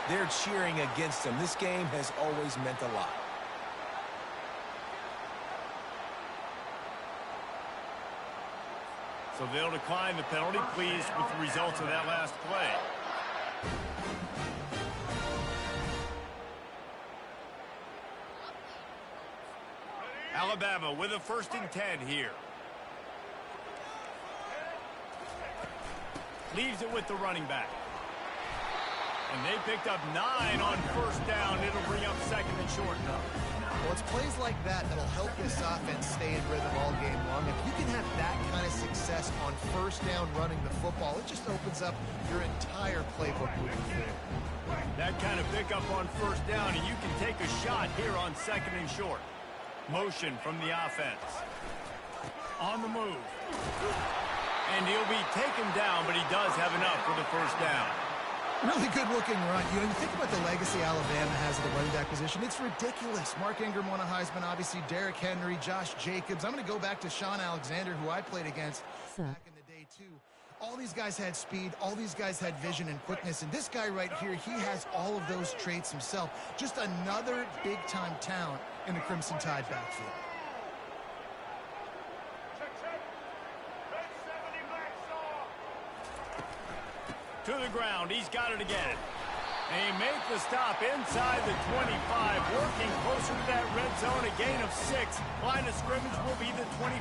They're cheering against him. This game has always meant a lot. So they'll decline the penalty, pleased with the results of that last play. Alabama with a 1st and 10 here. Leaves it with the running back. And they picked up 9 on 1st down. It'll bring up 2nd and short. Well, it's plays like that that'll help this offense stay in rhythm all game long. If you can have that kind of success on 1st down running the football, it just opens up your entire playbook moving forward. That kind of pickup on 1st down, and you can take a shot here on 2nd and short. Motion from the offense. On the move. And he'll be taken down, but he does have enough for the 1st down. Really good-looking run. You think about the legacy Alabama has at the running back position. It's ridiculous. Mark Ingram won a Heisman, obviously. Derrick Henry, Josh Jacobs. I'm going to go back to Sean Alexander, who I played against back in the day, too. All these guys had speed. All these guys had vision and quickness. And this guy right here, he has all of those traits himself. Just another big-time talent in the Crimson Tide backfield. To the ground. He's got it again. And he makes the stop inside the 25, working closer to that red zone, a gain of 6. Line of scrimmage will be the 24.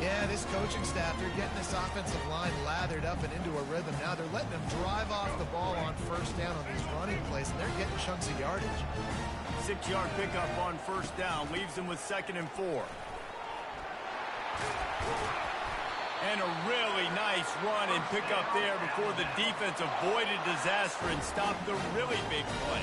Yeah, this coaching staff, they're getting this offensive line lathered up and into a rhythm now. They're letting them drive off the ball on 1st down on these running plays, and they're getting chunks of yardage. 6-yard pickup on 1st down leaves them with 2nd and 4. And a really nice run and pickup there before the defense avoided disaster and stopped the really big play.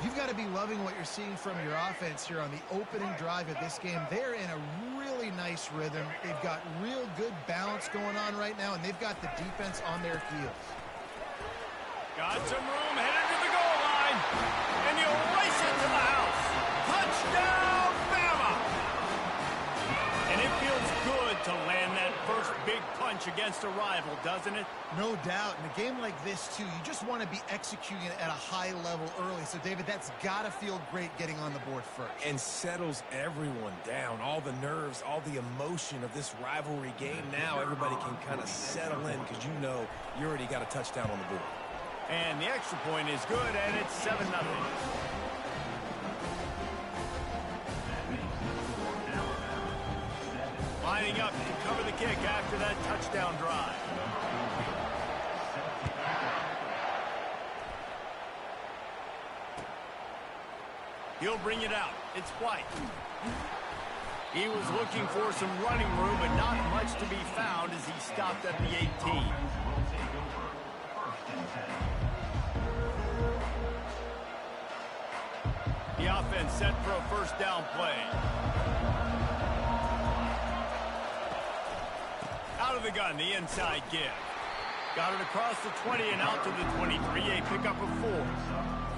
You've got to be loving what you're seeing from your offense here on the opening drive of this game. They're in a really nice rhythm. They've got real good balance going on right now, and they've got the defense on their heels. Got some room, headed to the goal line, and he'll race it to the house. Touchdown, Bama! And it feels good to land that first big punch against a rival, doesn't it? No doubt. In a game like this, too, you just want to be executing it at a high level early. So, David, that's got to feel great getting on the board first. And settles everyone down. All the nerves, all the emotion of this rivalry game. Now everybody can kind of settle in because you know you already got a touchdown on the board. And the extra point is good, and it's 7-0. Lining up to cover the kick after that touchdown drive. He'll bring it out. It's White. He was looking for some running room, but not much to be found as he stopped at the 18. The offense set for a 1st down play. Out of the gun, the inside give. Got it across the 20 and out to the 23, a pickup of 4.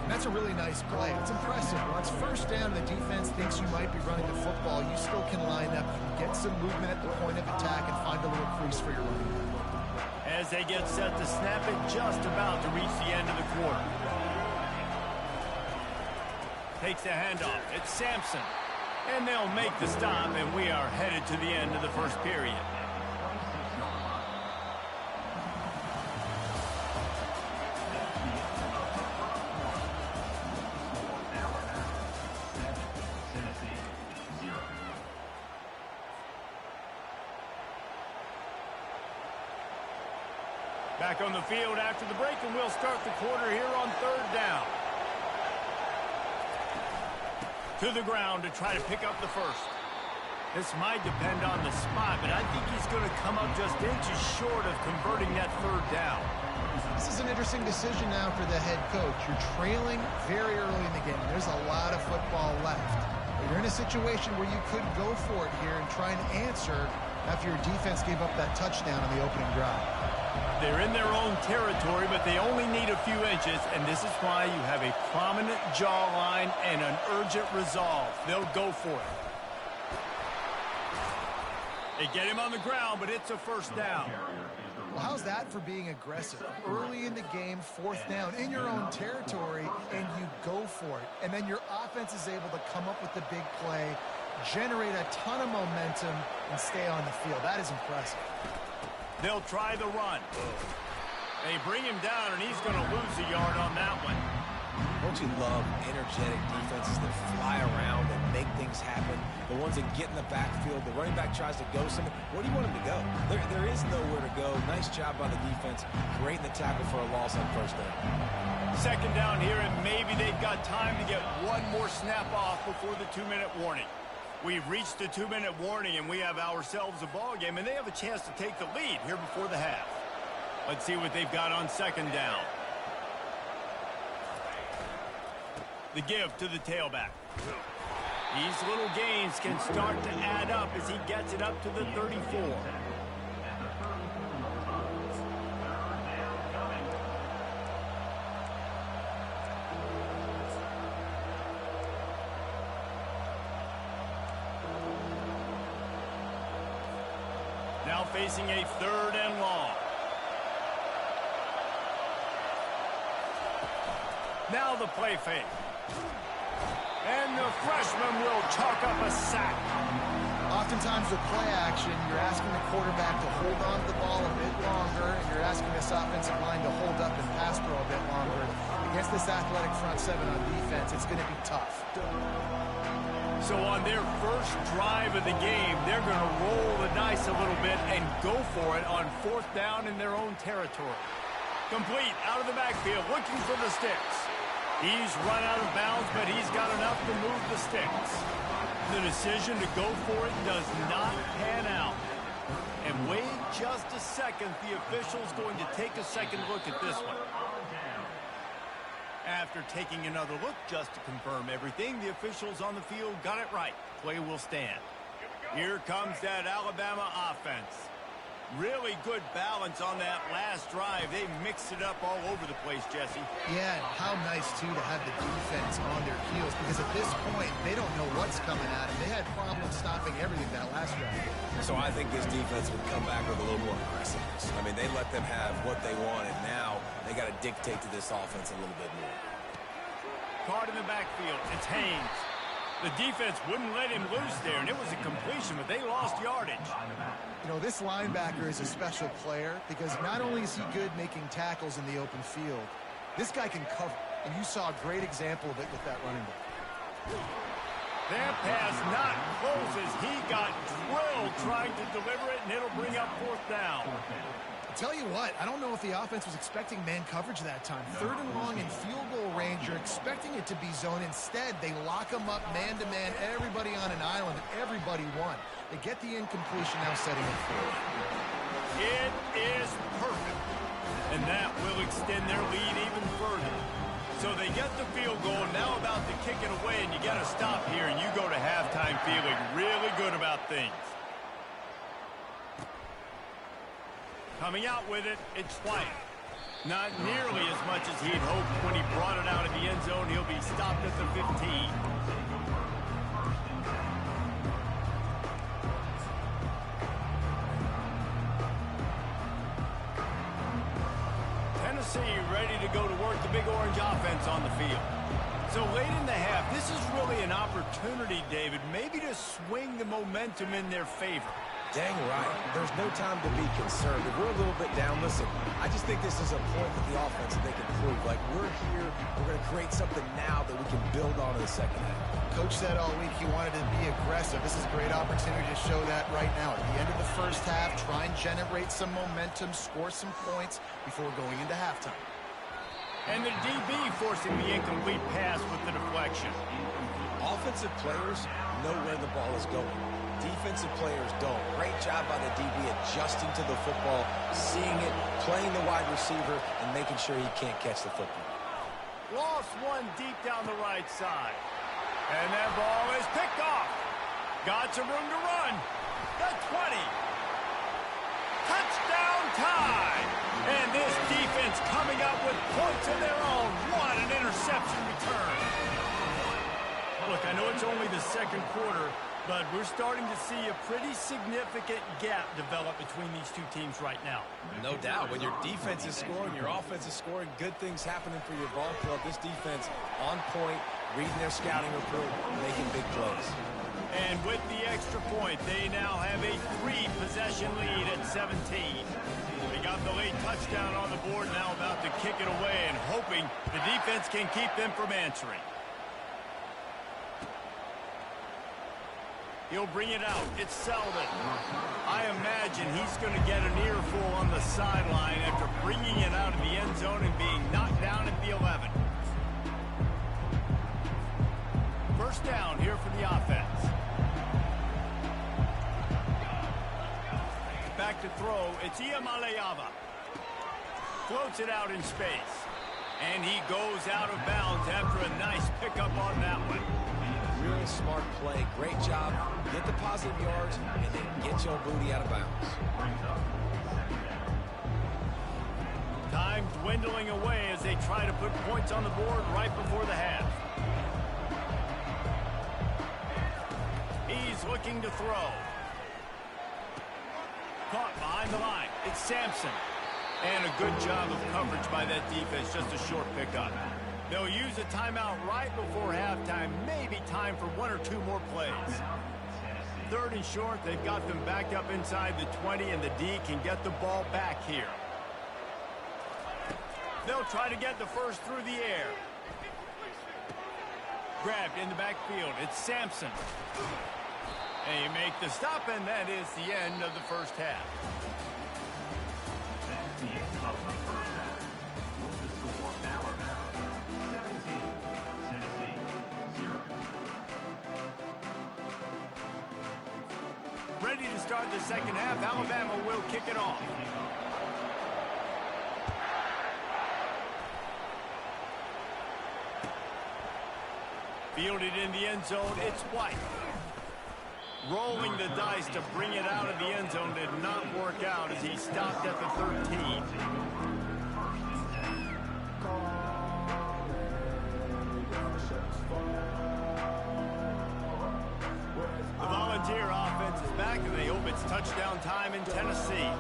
And that's a really nice play. It's impressive. Once 1st down, the defense thinks you might be running the football. You still can line up. You can get some movement at the point of attack and find a little crease for your running back. As they get set to snap it, just about to reach the end of the quarter. Takes the handoff. It's Sampson. And they'll make the stop, and we are headed to the end of the first period. Back on the field after the break, and we'll start the quarter here on 3rd down. To the ground to try to pick up the 1st. This might depend on the spot, but I think he's going to come up just inches short of converting that 3rd down. This is an interesting decision now for the head coach. You're trailing very early in the game. There's a lot of football left. But you're in a situation where you could go for it here and try and answer after your defense gave up that touchdown on the opening drive. They're in their own territory, but they only need a few inches, and this is why you have a prominent jawline and an urgent resolve. They'll go for it. They get him on the ground, but it's a 1st down. Well, how's that for being aggressive? Early in the game, 4th down, in your own territory, and you go for it. And then your offense is able to come up with the big play, generate a ton of momentum, and stay on the field. That is impressive. They'll try the run. They bring him down, and he's going to lose a yard on that one. Don't you love energetic defenses that fly around and make things happen? The ones that get in the backfield, the running back tries to go somewhere. Where do you want him to go? There is nowhere to go. Nice job by the defense, creating the tackle for a loss on 1st down. 2nd down here, and maybe they've got time to get one more snap off before the 2-minute warning. We've reached the 2-minute warning, and we have ourselves a ball game, and they have a chance to take the lead here before the half. Let's see what they've got on 2nd down. The give to the tailback. These little gains can start to add up as he gets it up to the 34. Now facing a 3rd and long. Now the play fake. And the freshman will chalk up a sack. Oftentimes with play action, you're asking the quarterback to hold on to the ball a bit longer, and you're asking this offensive line to hold up and pass pro a bit longer. Against this athletic front 7 on defense, it's going to be tough. So on their first drive of the game, they're going to roll the dice a little bit and go for it on 4th down in their own territory. Complete out of the backfield, looking for the sticks. He's run out of bounds, but he's got enough to move the sticks. The decision to go for it does not pan out. And wait just a second, the official's going to take a second look at this one. After taking another look just to confirm everything, the officials on the field got it right. Play will stand. Here comes that Alabama offense. Really good balance on that last drive. They mixed it up all over the place, Jesse. Yeah, and how nice, too, to have the defense on their heels, because at this point, they don't know what's coming at them. They had problems stopping everything that last drive. So I think this defense would come back with a little more aggressiveness. I mean, they let them have what they wanted. Now they got to dictate to this offense a little bit more. Caught in the backfield. It's Haynes. The defense wouldn't let him loose there, and it was a completion, but they lost yardage. You know, this linebacker is a special player because not only is he good making tackles in the open field, this guy can cover. And you saw a great example of it with that running back. That pass not close as he got drilled trying to deliver it, and it'll bring up 4th down. Tell you what, I don't know if the offense was expecting man coverage that time. 3rd and long in field goal range, you're expecting it to be zone. Instead, they lock them up man-to-man, everybody on an island, everybody won. They get the incompletion, now setting it forward. It is perfect, and that will extend their lead even further. So they get the field goal, now about to kick it away, and you got to stop here, and you go to halftime feeling really good about things. Coming out with it, it's Wyatt. Not nearly as much as he'd hoped when he brought it out of the end zone. He'll be stopped at the 15. Tennessee ready to go to work the Big Orange offense on the field. So late in the half, this is really an opportunity, David, maybe to swing the momentum in their favor. Dang right. There's no time to be concerned. If we're a little bit down, listen, I just think this is a point with the offense that they can prove. Like, we're here, we're going to create something now that we can build on in the second half. Coach said all week he wanted to be aggressive. This is a great opportunity to show that right now. At the end of the first half, try and generate some momentum, score some points before going into halftime. And the DB forcing the incomplete pass with the deflection. Offensive players know where the ball is going. Defensive players don't. Great job by the DB adjusting to the football, seeing it, playing the wide receiver, and making sure he can't catch the football. Lost one deep down the right side. And that ball is picked off. Got some room to run. The 20. Touchdown time. And this defense coming up with points of their own. What an interception return. Look, I know it's only the second quarter, But we're starting to see a pretty significant gap develop between these two teams right now. No doubt. When your defense is scoring, your offense is scoring, good things happening for your ball club. This defense on point, reading their scouting report, making big plays. And with the extra point, they now have a 3-possession lead at 17. They got the late touchdown on the board, now about to kick it away and hoping the defense can keep them from answering. He'll bring it out. It's Selden. I imagine he's going to get an earful on the sideline after bringing it out of the end zone and being knocked down at the 11. First down here for the offense. Back to throw. It's Iamaleava. Floats it out in space. And he goes out of bounds after a nice pickup on that one. Really smart play. Great job. Get the positive yards and then get your booty out of bounds. Time dwindling away as they try to put points on the board right before the half. He's looking to throw. Caught behind the line. It's Sampson. And a good job of coverage by that defense. Just a short pickup. They'll use a timeout right before halftime. Maybe time for 1 or 2 more plays. 3rd and short. They've got them backed up inside the 20, and the D can get the ball back here. They'll try to get the first through the air. Grabbed in the backfield. It's Sampson. They make the stop, and that is the end of the first half. Ready to start the second half. Alabama will kick it off. Fielded in the end zone, it's White. Rolling the dice to bring it out of the end zone did not work out as he stopped at the 13. The Volunteer offense is back, and they hope it's touchdown time in Tennessee.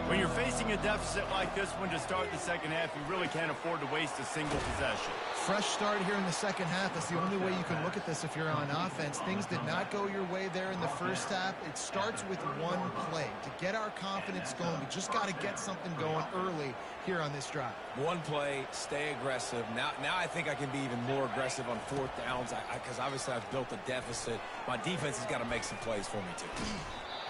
When you're facing a deficit like this one to start the second half, you really can't afford to waste a single possession. Fresh start here in the second half. That's the only way you can look at this if you're on offense. Things did not go your way there in the first half. It starts with one play. To get our confidence going, we just got to get something going early here on this drive. One play, stay aggressive. Now I think I can be even more aggressive on 4th downs because obviously I've built a deficit. My defense has got to make some plays for me too.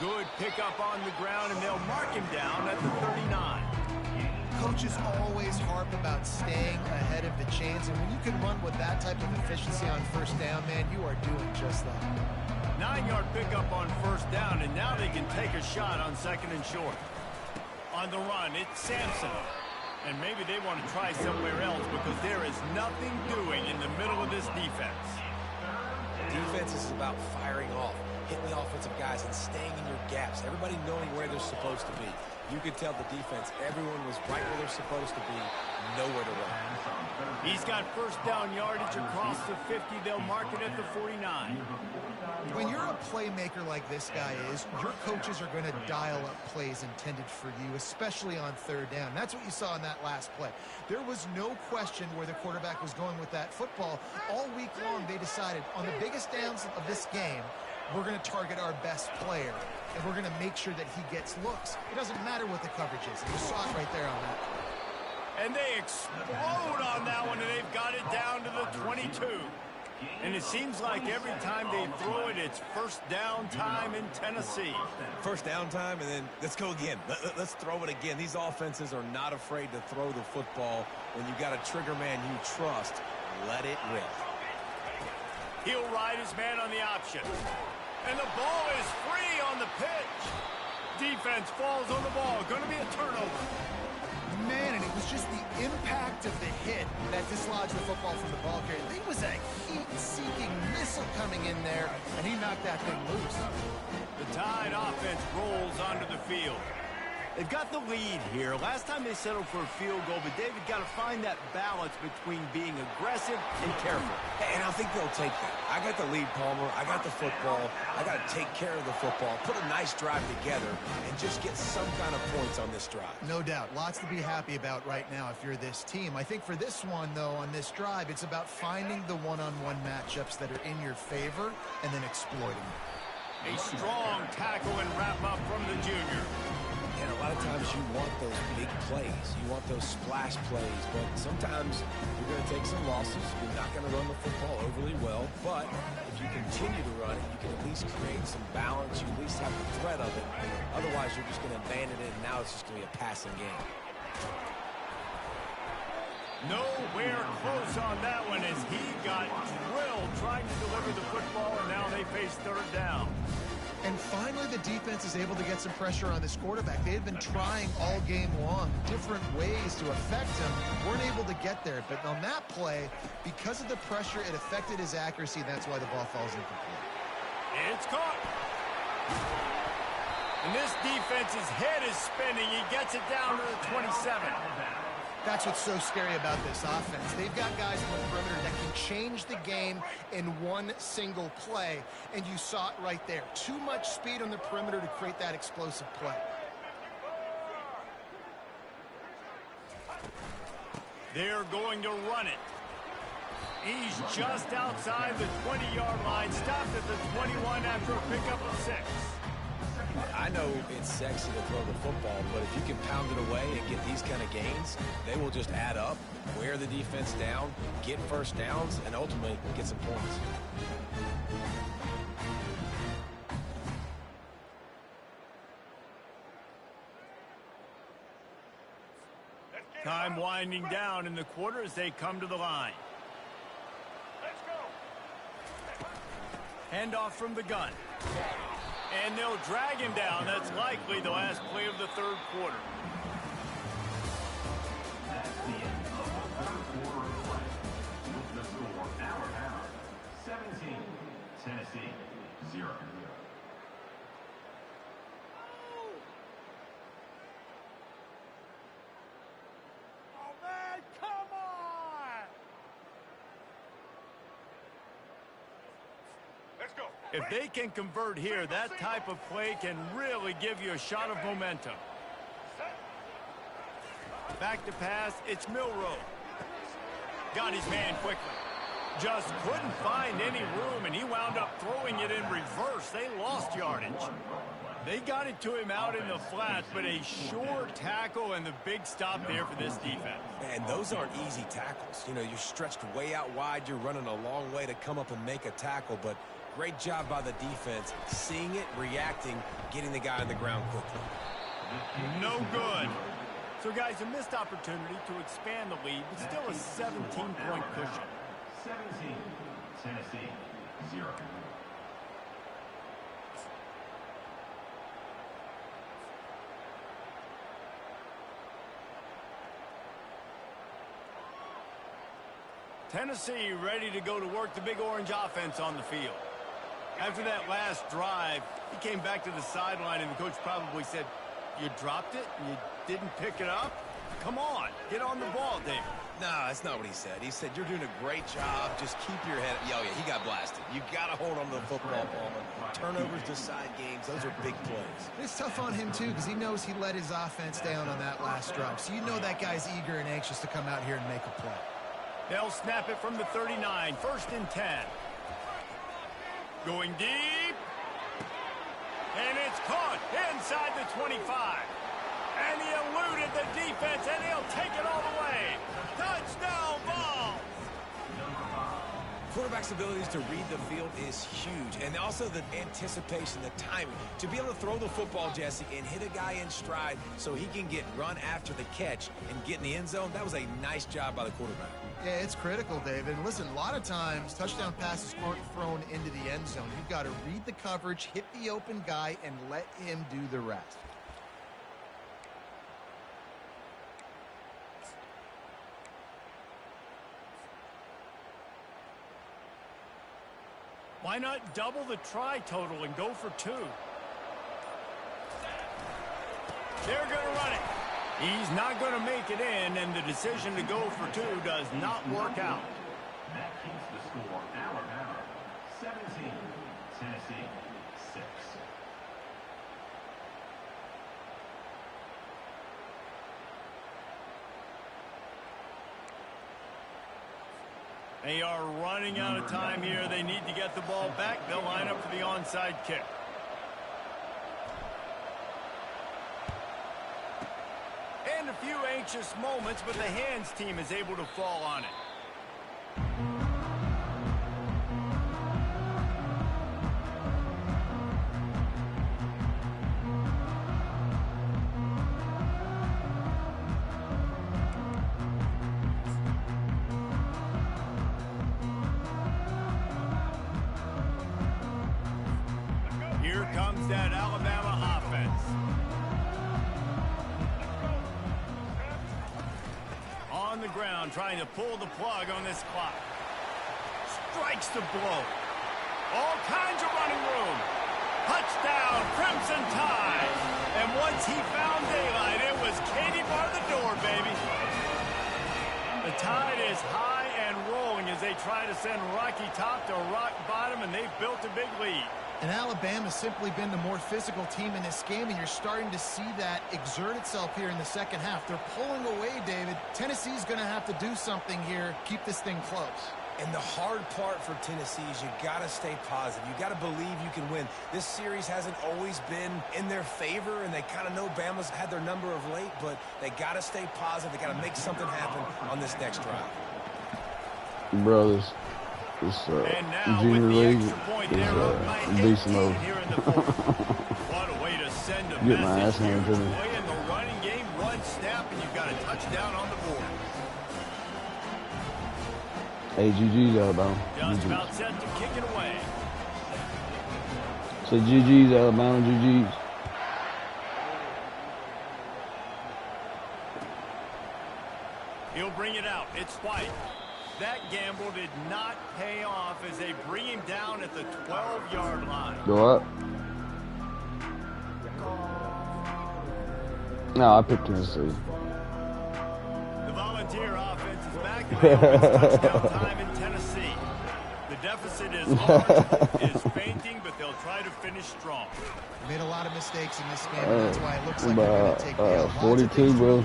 Good pickup on the ground, and they'll mark him down at the 39. Coaches always harp about staying ahead of the chains, and when you can run with that type of efficiency on first down, man, you are doing just that. 9-yard pickup on first down, and now they can take a shot on 2nd and short. On the run, it's Sampson. And maybe they want to try somewhere else because there is nothing doing in the middle of this defense. Defense is about firing off, hitting the offensive guys, and staying in your gaps. Everybody knowing where they're supposed to be. You could tell the defense, everyone was right where they're supposed to be, nowhere to run. He's got first down yardage across the 50. They'll mark it at the 49. When you're a playmaker like this guy is, your coaches are going to dial up plays intended for you, especially on 3rd down. That's what you saw in that last play. There was no question where the quarterback was going with that football. All week long, they decided on the biggest downs of this game, we're going to target our best player, and we're going to make sure that he gets looks. It doesn't matter what the coverage is. You saw it right there on that. And they explode on that one, and they've got it down to the 22. And it seems like every time they throw it, it's first down time in Tennessee. First down time, and then let's go again. Let's throw it again. These offenses are not afraid to throw the football. When you got a trigger man you trust, let it rip. He'll ride his man on the option. And the ball is free on the pitch. Defense falls on the ball. Going to be a turnover. Man, and it was just the impact of the hit that dislodged the football from the ball carrier. There was a heat-seeking missile coming in there, and he knocked that thing loose. The Tide offense rolls onto the field. They've got the lead here. Last time they settled for a field goal, but David got to find that balance between being aggressive and careful. And I think they'll take that. I got the lead, Palmer. I got the football. I got to take care of the football, put a nice drive together, and just get some kind of points on this drive. No doubt. Lots to be happy about right now if you're this team. I think for this one, though, on this drive, it's about finding the one-on-one matchups that are in your favor and then exploiting them. A strong tackle and wrap-up from the junior. And a lot of times you want those big plays. You want those splash plays. But sometimes you're going to take some losses. You're not going to run the football overly well. But if you continue to run it, you can at least create some balance. You at least have the threat of it. Otherwise, you're just going to abandon it, and now it's just going to be a passing game. Nowhere close on that one as he got drilled trying to deliver the football, and now they face third down. And finally, the defense is able to get some pressure on this quarterback. They had been trying all game long different ways to affect him. Weren't able to get there. But on that play, because of the pressure, it affected his accuracy. That's why the ball falls incomplete. It's caught. And this defense's head is spinning. He gets it down to the 27. That's what's so scary about this offense. They've got guys on the perimeter that can change the game in one single play, and you saw it right there. Too much speed on the perimeter to create that explosive play. They're going to run it. He's just outside the 20-yard line, stopped at the 21 after a pickup of 6. I know it's sexy to throw the football, but if you can pound it away and get these kind of gains, they will just add up, wear the defense down, get first downs, and ultimately get some points. Time winding down in the quarter as they come to the line. Handoff from the gun. And they'll drag him down. That's likely the last play of the third quarter. That's the end of the third quarter of play. With the score our half, 17, Tennessee, 0. Oh, man, come on! Let's go. If they can convert here, that type of play can really give you a shot of momentum. Back to pass, it's Milroe. Got his man quickly. Just couldn't find any room, and he wound up throwing it in reverse. They lost yardage. They got it to him out in the flat, but a sure tackle and the big stop there for this defense. And those aren't easy tackles. You know, you're stretched way out wide. You're running a long way to come up and make a tackle, but great job by the defense, seeing it, reacting, getting the guy on the ground quickly. No good. So, guys, a missed opportunity to expand the lead, but still a 17-point cushion. 17, Tennessee, 0. Tennessee ready to go to work the Big Orange offense on the field. After that last drive, he came back to the sideline, and the coach probably said, "You dropped it? You didn't pick it up? Come on, get on the ball, David." No, that's not what he said. He said, you're doing a great job. Just keep your head up. Yeah, he got blasted. You got to hold on to the football, Palmer. Turnovers decide games. Those are big plays. It's tough on him, too, because he knows he let his offense down on that last drive. So you know that guy's eager and anxious to come out here and make a play. They'll snap it from the 39, 1st and 10. Going deep. And it's caught inside the 25. And he eluded the defense, and he'll take it all the way. Touchdown ball. Quarterback's abilities to read the field is huge, and also the anticipation, the timing. To be able to throw the football, Jesse, and hit a guy in stride so he can get run after the catch and get in the end zone, that was a nice job by the quarterback. Yeah, it's critical, David. Listen, a lot of times touchdown passes aren't thrown into the end zone. You've got to read the coverage, hit the open guy, and let him do the rest. Why not double the try total and go for 2? They're going to run it. He's not going to make it in, and the decision to go for two does not work out. That keeps the score Alabama 17, Tennessee 6. They are running out of time here. They need to get the ball back. They'll line up for the onside kick. And a few anxious moments, but the hands team is able to fall on it. Here comes that Alabama offense. On the ground, trying to pull the plug on this clock. Strikes the blow. All kinds of running room. Touchdown, Crimson Tide. And once he found daylight, it was Katie bar the door, baby. The Tide is high and rolling as they try to send Rocky Top to rock bottom, and they've built a big lead. And Alabama's simply been the more physical team in this game, and you're starting to see that exert itself here in the second half. They're pulling away, David. Tennessee's going to have to do something here, keep this thing close. And the hard part for Tennessee is you got to stay positive. You got to believe you can win. This series hasn't always been in their favor, and they kind of know Bama's had their number of late, but they got to stay positive. They got to make something happen on this next drive. Brothers. This junior league is beast mode. What a way to send a Get my ass handed to me. Play in the running game, one snap, and you've got a touchdown on the board. GG's Alabama. Just about set to kick it away. So GG's Alabama, GG's. He'll bring it out. It's White. That gamble did not pay off as they bring him down at the 12-yard line. Go up. No, I picked Tennessee. The Volunteer offense is back and they open touchdown time in Tennessee. The deficit is large, is fainting, but they'll try to finish strong. Made a lot of mistakes in this game, and that's why it looks like they're going to take the L. 42, bro.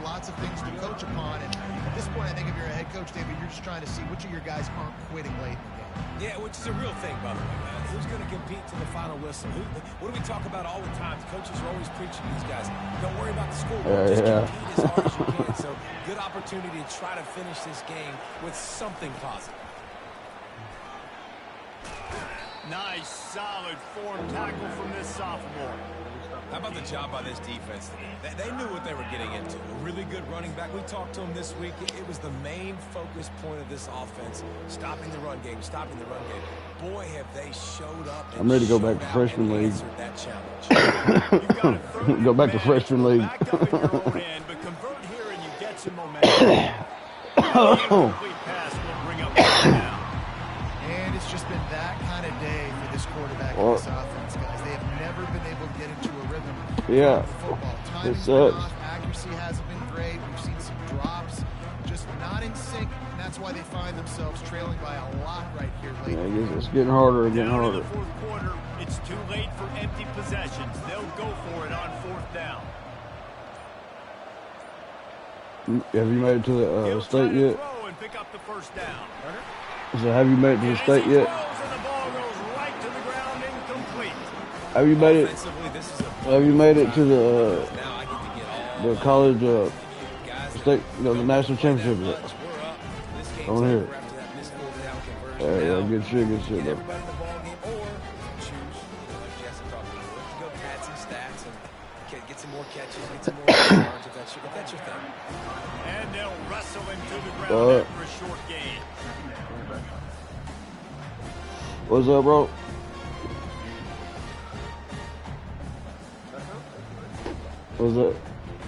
Lots of things to coach upon, and at this point, I think if you're a head coach, David, you're just trying to see which of your guys aren't quitting late in the game. Yeah, which is a real thing, by the way, man. Who's going to compete to the final whistle? What do we talk about all the time? Coaches are always preaching to these guys. Don't worry about the scoreboard. Just compete as hard as you can. So, good opportunity to try to finish this game with something positive. Nice, solid form tackle from this sophomore. How about the job by this defense today? They knew what they were getting into. A really good running back. We talked to him this week. It was the main focus point of this offense. Stopping the run game, stopping the run game. Boy, have they showed up. I'm ready to go back to freshman league. That challenge. Go back to freshman league. Back up in your own end, but convert here and you get some momentum. Complete pass will bring up the down. And it's just been that kind of day for this quarterback and this offense, guys. They have never been able to get into a rhythm. Yeah. Football. Timing's been off. Accuracy hasn't been great. We've seen some drops, just not in sync, and that's why they find themselves trailing by a lot right here late. Yeah, it's getting harder, Down in the fourth quarter, it's too late for empty possessions. They'll go for it on fourth down. Have you made it to the state yet? Throw and pick up the first down. So have you made it to the state yet? And the ball goes right to the ground, incomplete. Have you made it? Have you made it to the college state, the national championship yet? On here. Yeah, good shit, though. Get some more catches, get some more yards if that's your thing. And they'll wrestle him to the ground after a short gain. What's up, bro? What's up?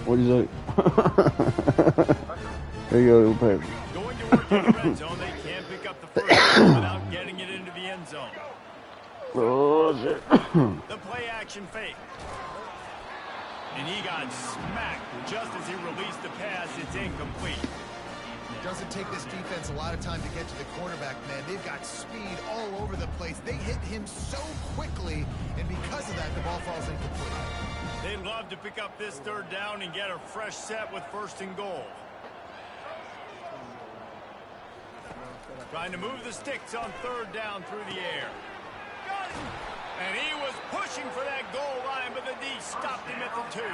What do you say? There you go, little paper. Going to work in the red zone, they can't pick up the first down without getting it into the end zone. Oh, shit. The play action fake. And he got smacked just as he released the pass. It's incomplete. It doesn't take this defense a lot of time to get to the quarterback, man. They've got speed all over the place. They hit him so quickly, and because of that, the ball falls incomplete. They'd love to pick up this third down and get a fresh set with 1st and goal. Trying to move the sticks on 3rd down through the air. And he was pushing for that goal line, but the D stopped him at the 2.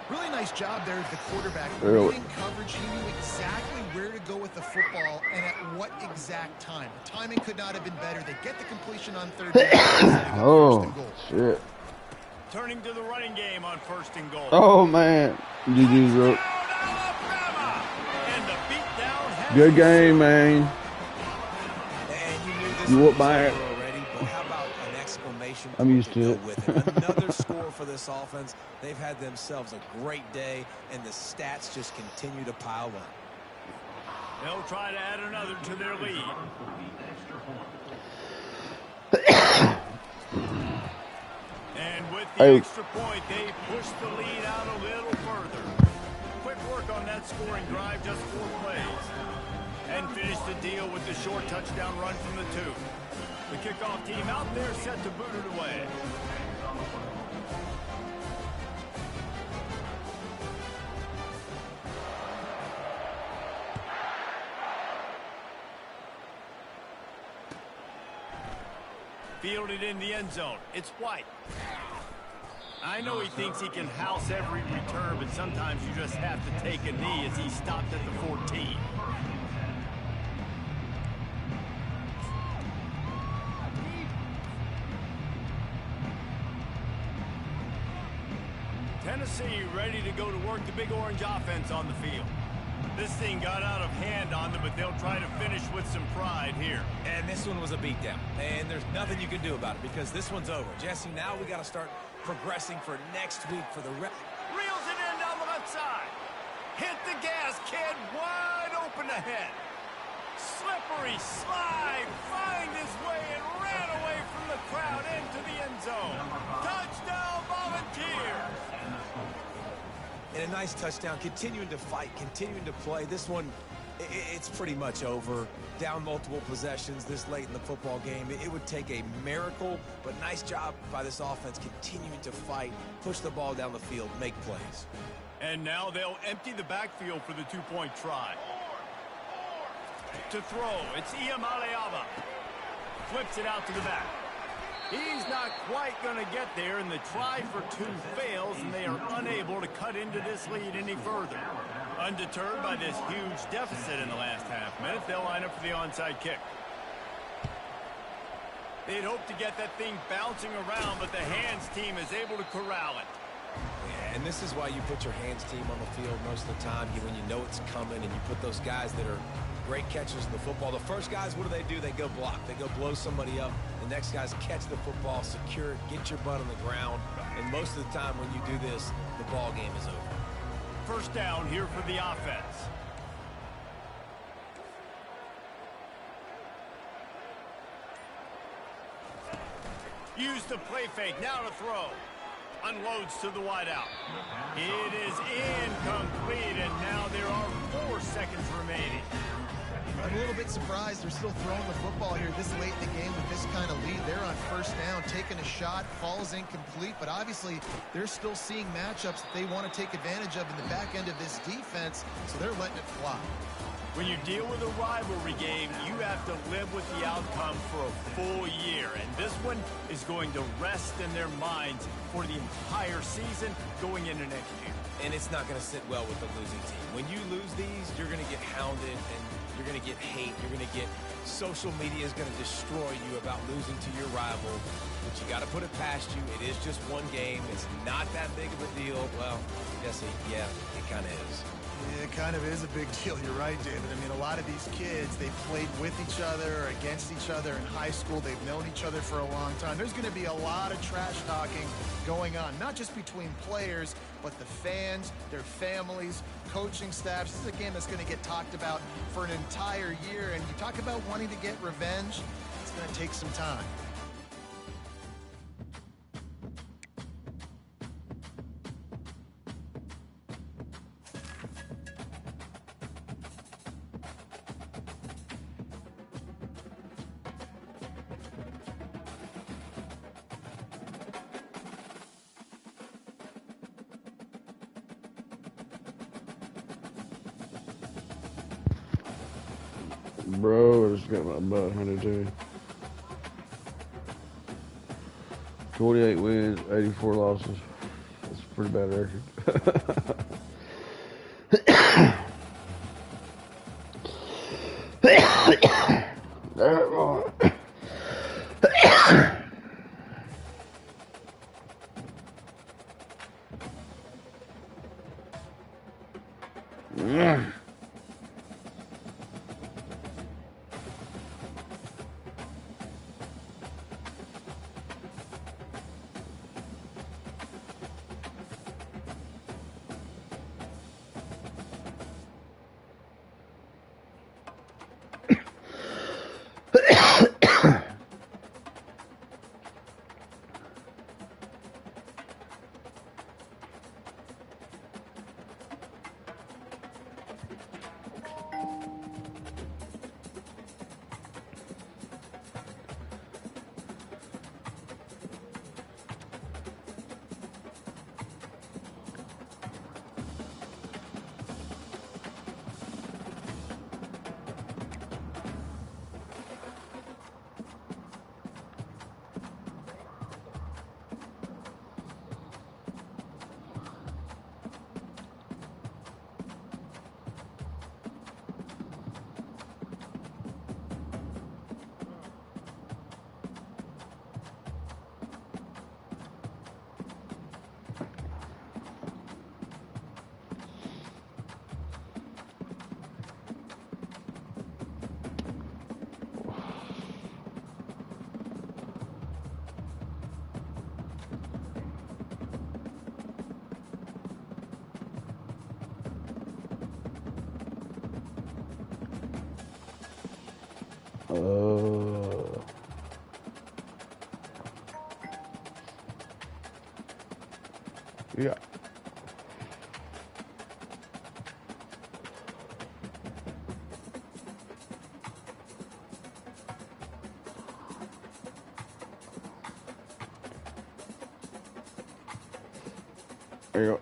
Really nice job there at the quarterback. Reading coverage, he knew exactly where to go with the football and at what exact time. The timing could not have been better. They get the completion on 3rd down. Oh, shit. Turning to the running game on 1st and goal. Oh, man. GG's, bro. And the beatdown. Good game, man. You whooped my ass. I'm used to it. Another score for this offense. They've had themselves a great day, and the stats just continue to pile up. They'll try to add another to their lead. And with the extra point, they push the lead out a little further. Quick work on that scoring drive, just 4 plays. And finish the deal with the short touchdown run from the 2. The kickoff team out there set to boot it away. Fielded in the end zone. It's White. I know he thinks he can house every return, but sometimes you just have to take a knee as he stopped at the 14. Tennessee ready to go to work the Big Orange offense on the field. This thing got out of hand on them, but they'll try to finish with some pride here. And this one was a beatdown. And there's nothing you can do about it because this one's over. Jesse, now we got to start progressing for next week for the rest. Reels it in down the left side. Hit the gas, kid. Wide open ahead. Slippery slide. Find his way and ran away from the crowd into the end zone. Touchdown, Volunteers. And a nice touchdown, continuing to fight, continuing to play. This one, it's pretty much over. Down multiple possessions this late in the football game. It would take a miracle, but nice job by this offense continuing to fight, push the ball down the field, make plays. And now they'll empty the backfield for the 2-point try. To throw, it's Iamaleava. Flips it out to the back. He's not quite going to get there, and the try for 2 fails, and they are unable to cut into this lead any further. Undeterred by this huge deficit in the last half-minute, they'll line up for the onside kick. They'd hope to get that thing bouncing around, but the hands team is able to corral it. Yeah, and this is why you put your hands team on the field most of the time, when you know it's coming, and you put those guys that are great catchers of the football. The first guys, what do? They go block. They go blow somebody up. The next guys catch the football, secure it, get your butt on the ground. And most of the time when you do this, the ball game is over. First down here for the offense. Use the play fake. Now to throw. Unloads to the wideout. It is incomplete, and now there are 4 seconds remaining. I'm a little bit surprised they're still throwing the football here this late in the game with this kind of lead. They're on first down, taking a shot, falls incomplete, but obviously they're still seeing matchups that they want to take advantage of in the back end of this defense, so they're letting it fly. When you deal with a rivalry game, you have to live with the outcome for a full year, and this one is going to rest in their minds for the entire season going into next year. And it's not going to sit well with the losing team. When you lose these, you're going to get hounded, and you're going to get hate. You're going to get social media is going to destroy you about losing to your rival. But you got to put it past you. It is just one game. It's not that big of a deal. Well, Jesse, yeah, it kind of is. It kind of is a big deal. You're right, David. I mean, a lot of these kids, they played with each other or against each other in high school. They've known each other for a long time. There's going to be a lot of trash talking going on, not just between players, but the fans, their families, coaching staffs. This is a game that's going to get talked about for an entire year. And you talk about wanting to get revenge, it's going to take some time. Bro, I just got my butt handed to me. 28 wins, 84 losses. That's a pretty bad record. Yeah. There you go.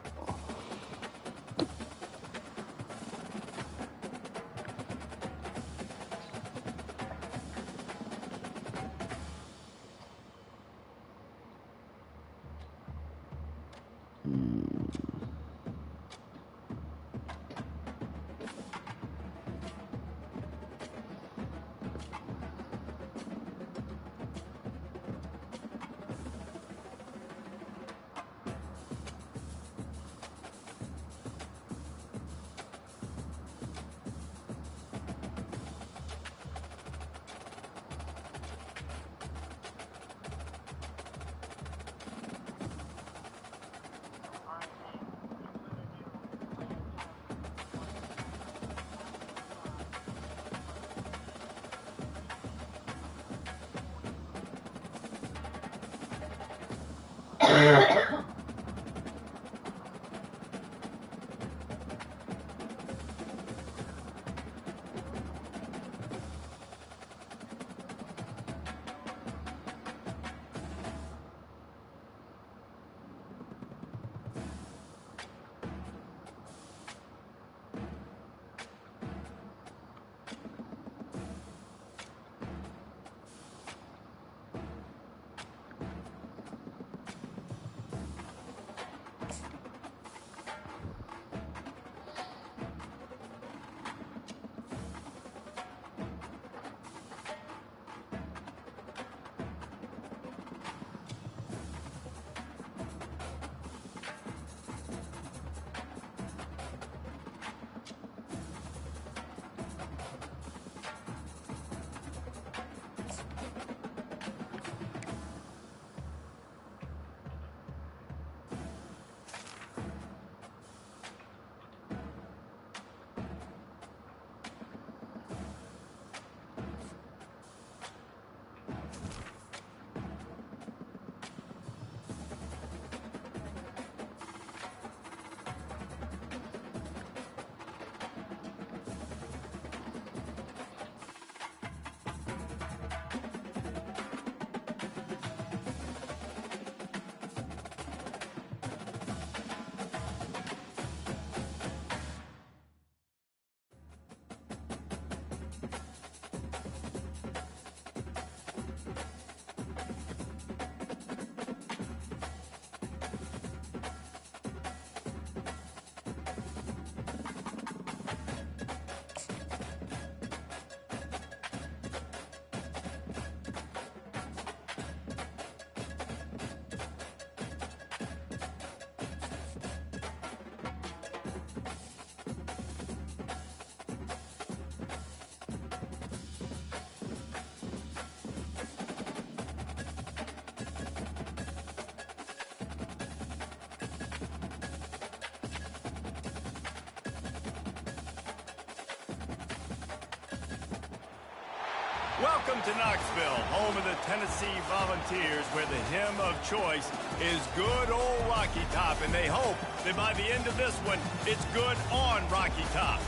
Welcome to Knoxville, home of the Tennessee Volunteers, where the hymn of choice is good old Rocky Top, and they hope that by the end of this one, it's good on Rocky Top.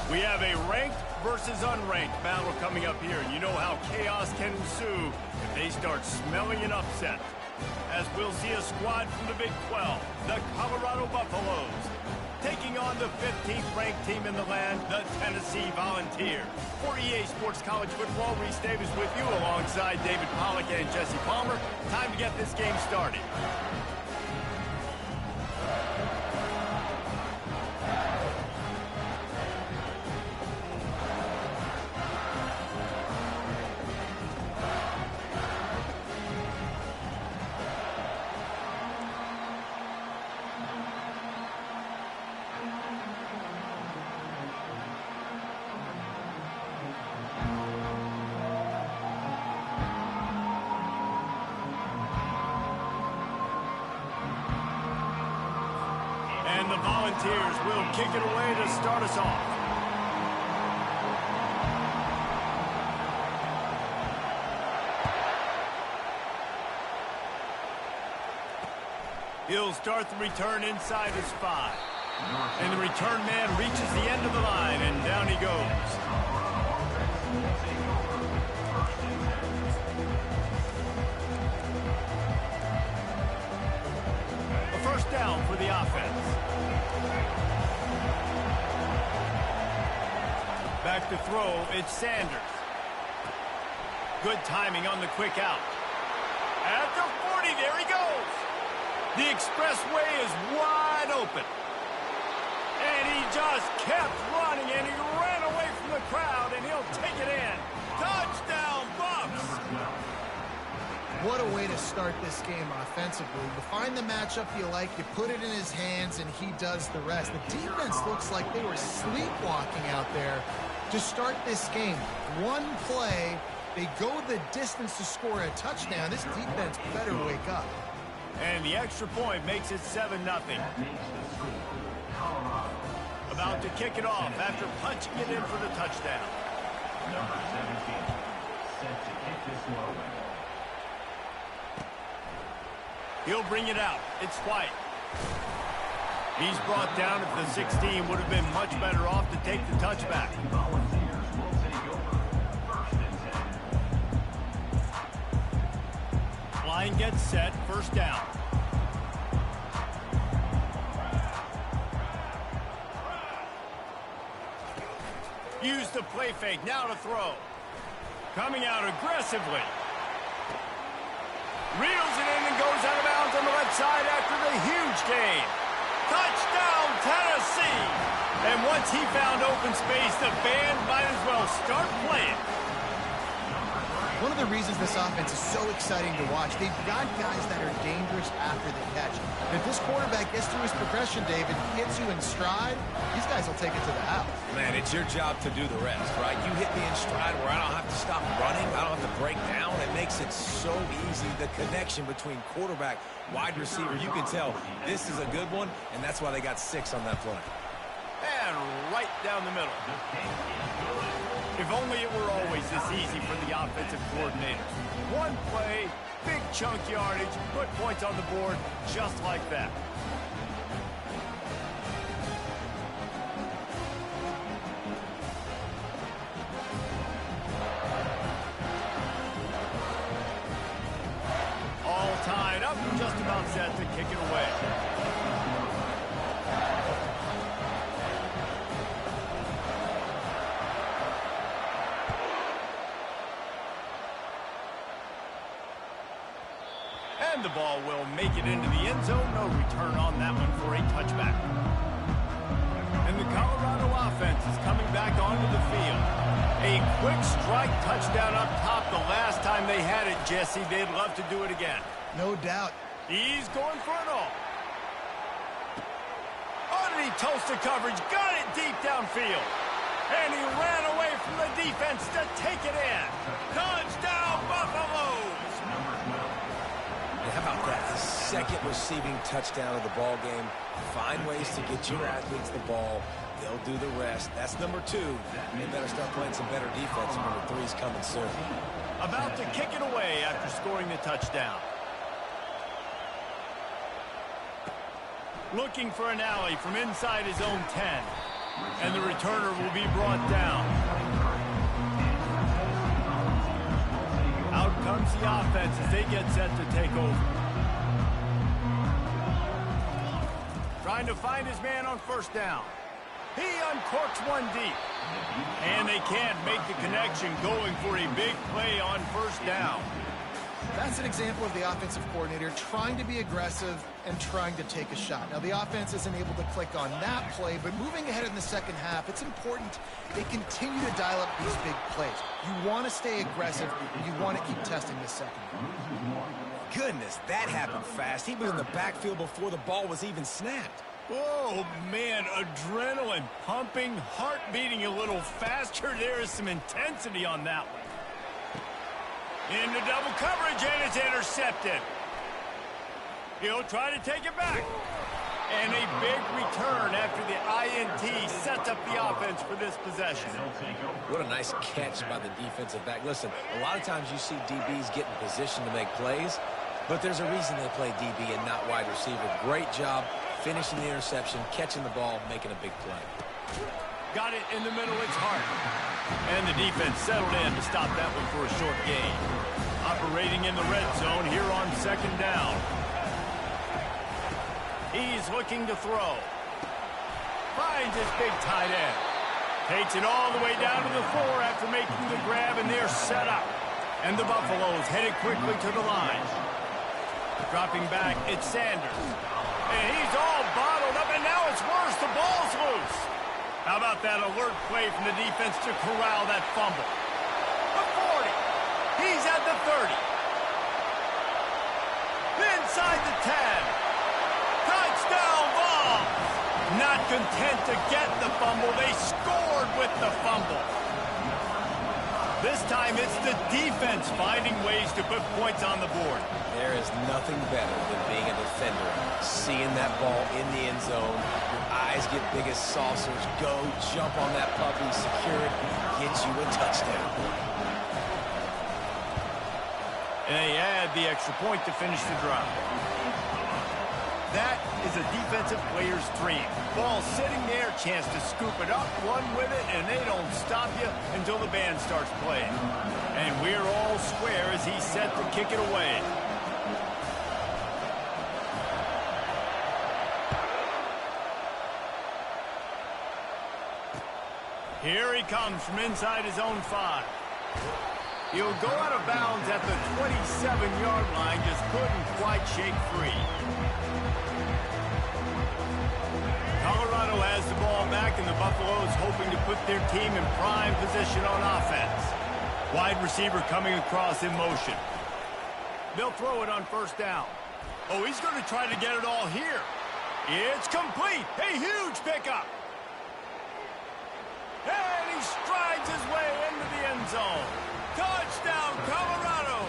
We have a ranked versus unranked battle coming up here, and you know how chaos can ensue if they start smelling an upset. As we'll see a squad from the Big 12, the Colorado Buffaloes, taking on the 15th ranked team in the land, the Tennessee Volunteers. For EA Sports College Football, Reese Davis with you alongside David Pollack and Jesse Palmer. Time to get this game started. And the Volunteers will kick it away to start us off. He'll start the return inside his 5. And the return man reaches the end of the line, and down he goes. First down for the offense. Back to throw, it's Sanders. Good timing on the quick out. At the 40, there he goes. The expressway is wide open. And he just kept running, and he ran away from the crowd, and he'll take it in. Touchdown, Buffs! What a way to start this game offensively. You find the matchup you like, you put it in his hands, and he does the rest. The defense looks like they were sleepwalking out there to start this game. One play, they go the distance to score a touchdown. This defense better wake up. And the extra point makes it 7-0. About to kick it off after punching it in for the touchdown. Number 17, set to kick this one away. He'll bring it out. It's White. He's brought down at the 16. Would have been much better off to take the touchback. Volunteers will take over. First and 10. Line gets set. First down. Use the play fake. Now to throw. Coming out aggressively. Reels it in and goes out of bounds on the left side after the huge gain. Touchdown, Tennessee! And once he found open space, the band might as well start playing. One of the reasons this offense is so exciting to watch, they've got guys that are dangerous after the catch. And if this quarterback gets through his progression, David, hits you in stride, these guys will take it to the house. Man, it's your job to do the rest, right? You hit me in stride where I don't have to stop running. I don't have to break down. It makes it so easy. The connection between quarterback, wide receiver, you can tell this is a good one, and that's why they got 6 on that play. And right down the middle. If only it were always this easy for the offensive coordinators. One play, big chunk yardage, put points on the board just like that. All tied up, just about set to kick it away. And the ball will make it into the end zone. No return on that one for a touchback. And the Colorado offense is coming back onto the field. A quick strike touchdown up top the last time they had it, Jesse. They'd love to do it again. No doubt. He's going for it all. Underneath toasted coverage. Got it deep downfield. And he ran away from the defense to take it in. Touchdown, Buffaloes! How about that? The second receiving touchdown of the ball game. Find ways to get your athletes the ball. They'll do the rest. That's number 2. They better start playing some better defense. Number 3's coming soon. About to kick it away after scoring the touchdown. Looking for an alley from inside his own 10. And the returner will be brought down. Out comes the offense as they get set to take over. Trying to find his man on first down. He uncorks one deep. And they can't make the connection, going for a big play on first down. That's an example of the offensive coordinator trying to be aggressive and trying to take a shot. Now, the offense isn't able to click on that play, but moving ahead in the second half, it's important they continue to dial up these big plays. You want to stay aggressive. You want to keep testing this second. Goodness, that happened fast. He was in the backfield before the ball was even snapped. Oh, man, adrenaline pumping, heart beating a little faster. There is some intensity on that one. Into double coverage, and it's intercepted. He'll try to take it back. And a big return after the INT sets up the offense for this possession. What a nice catch by the defensive back. Listen, a lot of times you see DBs get in position to make plays, but there's a reason they play DB and not wide receiver. Great job finishing the interception, catching the ball, making a big play. Got it in the middle, it's Hart. And the defense settled in to stop that one for a short gain. Operating in the red zone here on second down. He's looking to throw. Finds his big tight end. Takes it all the way down to the 4 after making the grab, and they're set up. And the Buffaloes headed quickly to the line. Dropping back, it's Sanders. And he's all bottled up, and now it's worse. The ball's loose. How about that alert play from the defense to corral that fumble? The 40. He's at the 30. Inside the 10. Touchdown ball. Not content to get the fumble, they scored with the fumble. This time it's the defense finding ways to put points on the board. There is nothing better than being a defender. Seeing that ball in the end zone, your eyes get big as saucers, go, jump on that puppy, secure it, get you a touchdown. And they add the extra point to finish the drive. That is a defensive player's dream. Ball sitting there, chance to scoop it up, run with it, and they don't stop you until the band starts playing. And we're all square as he's set to kick it away. Here he comes from inside his own 5. He'll go out of bounds at the 27-yard line, just couldn't quite shake free. Colorado has the ball back, and the Buffaloes hoping to put their team in prime position on offense. Wide receiver coming across in motion. They'll throw it on first down. Oh, he's going to try to get it all here. It's complete. A huge pickup. And he strides his way into the end zone. Touchdown, Colorado!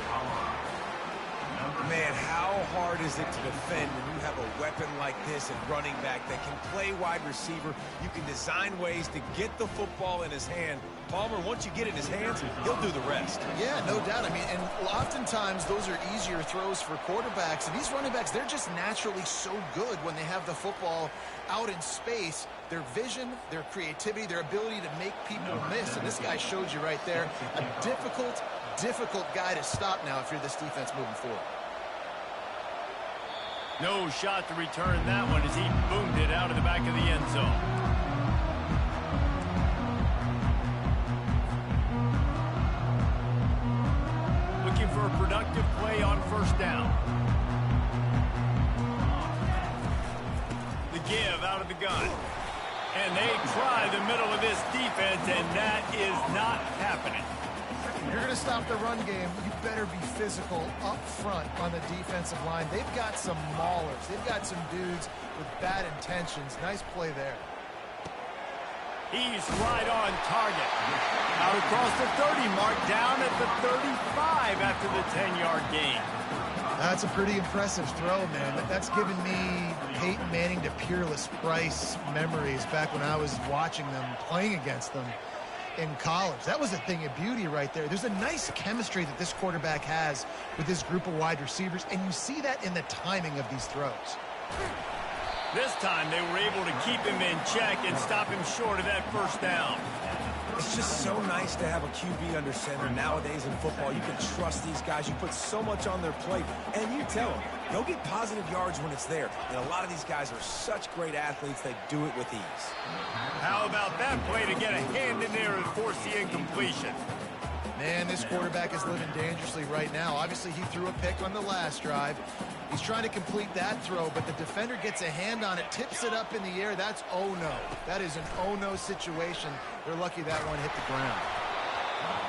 Man, how hard is it to defend when you have a weapon like this at running back that can play wide receiver? You can design ways to get the football in his hand. Palmer, once you get it in his hands, he'll do the rest. Yeah, no doubt. I mean, and oftentimes those are easier throws for quarterbacks. And these running backs, they're just naturally so good when they have the football out in space. Their vision, their creativity, their ability to make people miss. And this guy showed you right there, a difficult guy to stop now if you're this defense moving forward. No shot to return that one as he boomed it out of the back of the end zone. Looking for a productive play on first down. The give out of the gun. And they try the middle of this defense, and that is not happening. If you're going to stop the run game, you better be physical up front on the defensive line. They've got some maulers. They've got some dudes with bad intentions. Nice play there. He's right on target. Out across the 30 mark, down at the 35 after the 10-yard gain. That's a pretty impressive throw, man. That's given me Peyton Manning to Peerless Price memories back when I was watching them, playing against them in college. That was a thing of beauty right there. There's a nice chemistry that this quarterback has with this group of wide receivers, and you see that in the timing of these throws. This time they were able to keep him in check and stop him short of that first down. It's just so nice to have a QB under center. Nowadays in football, you can trust these guys. You put so much on their plate, and you tell them, go get positive yards when it's there. And a lot of these guys are such great athletes, they do it with ease. How about that play to get a hand in there and force the incompletion? Man, this quarterback is living dangerously right now. Obviously, he threw a pick on the last drive. He's trying to complete that throw, but the defender gets a hand on it, tips it up in the air. That's oh-no. That is an oh-no situation. They're lucky that one hit the ground.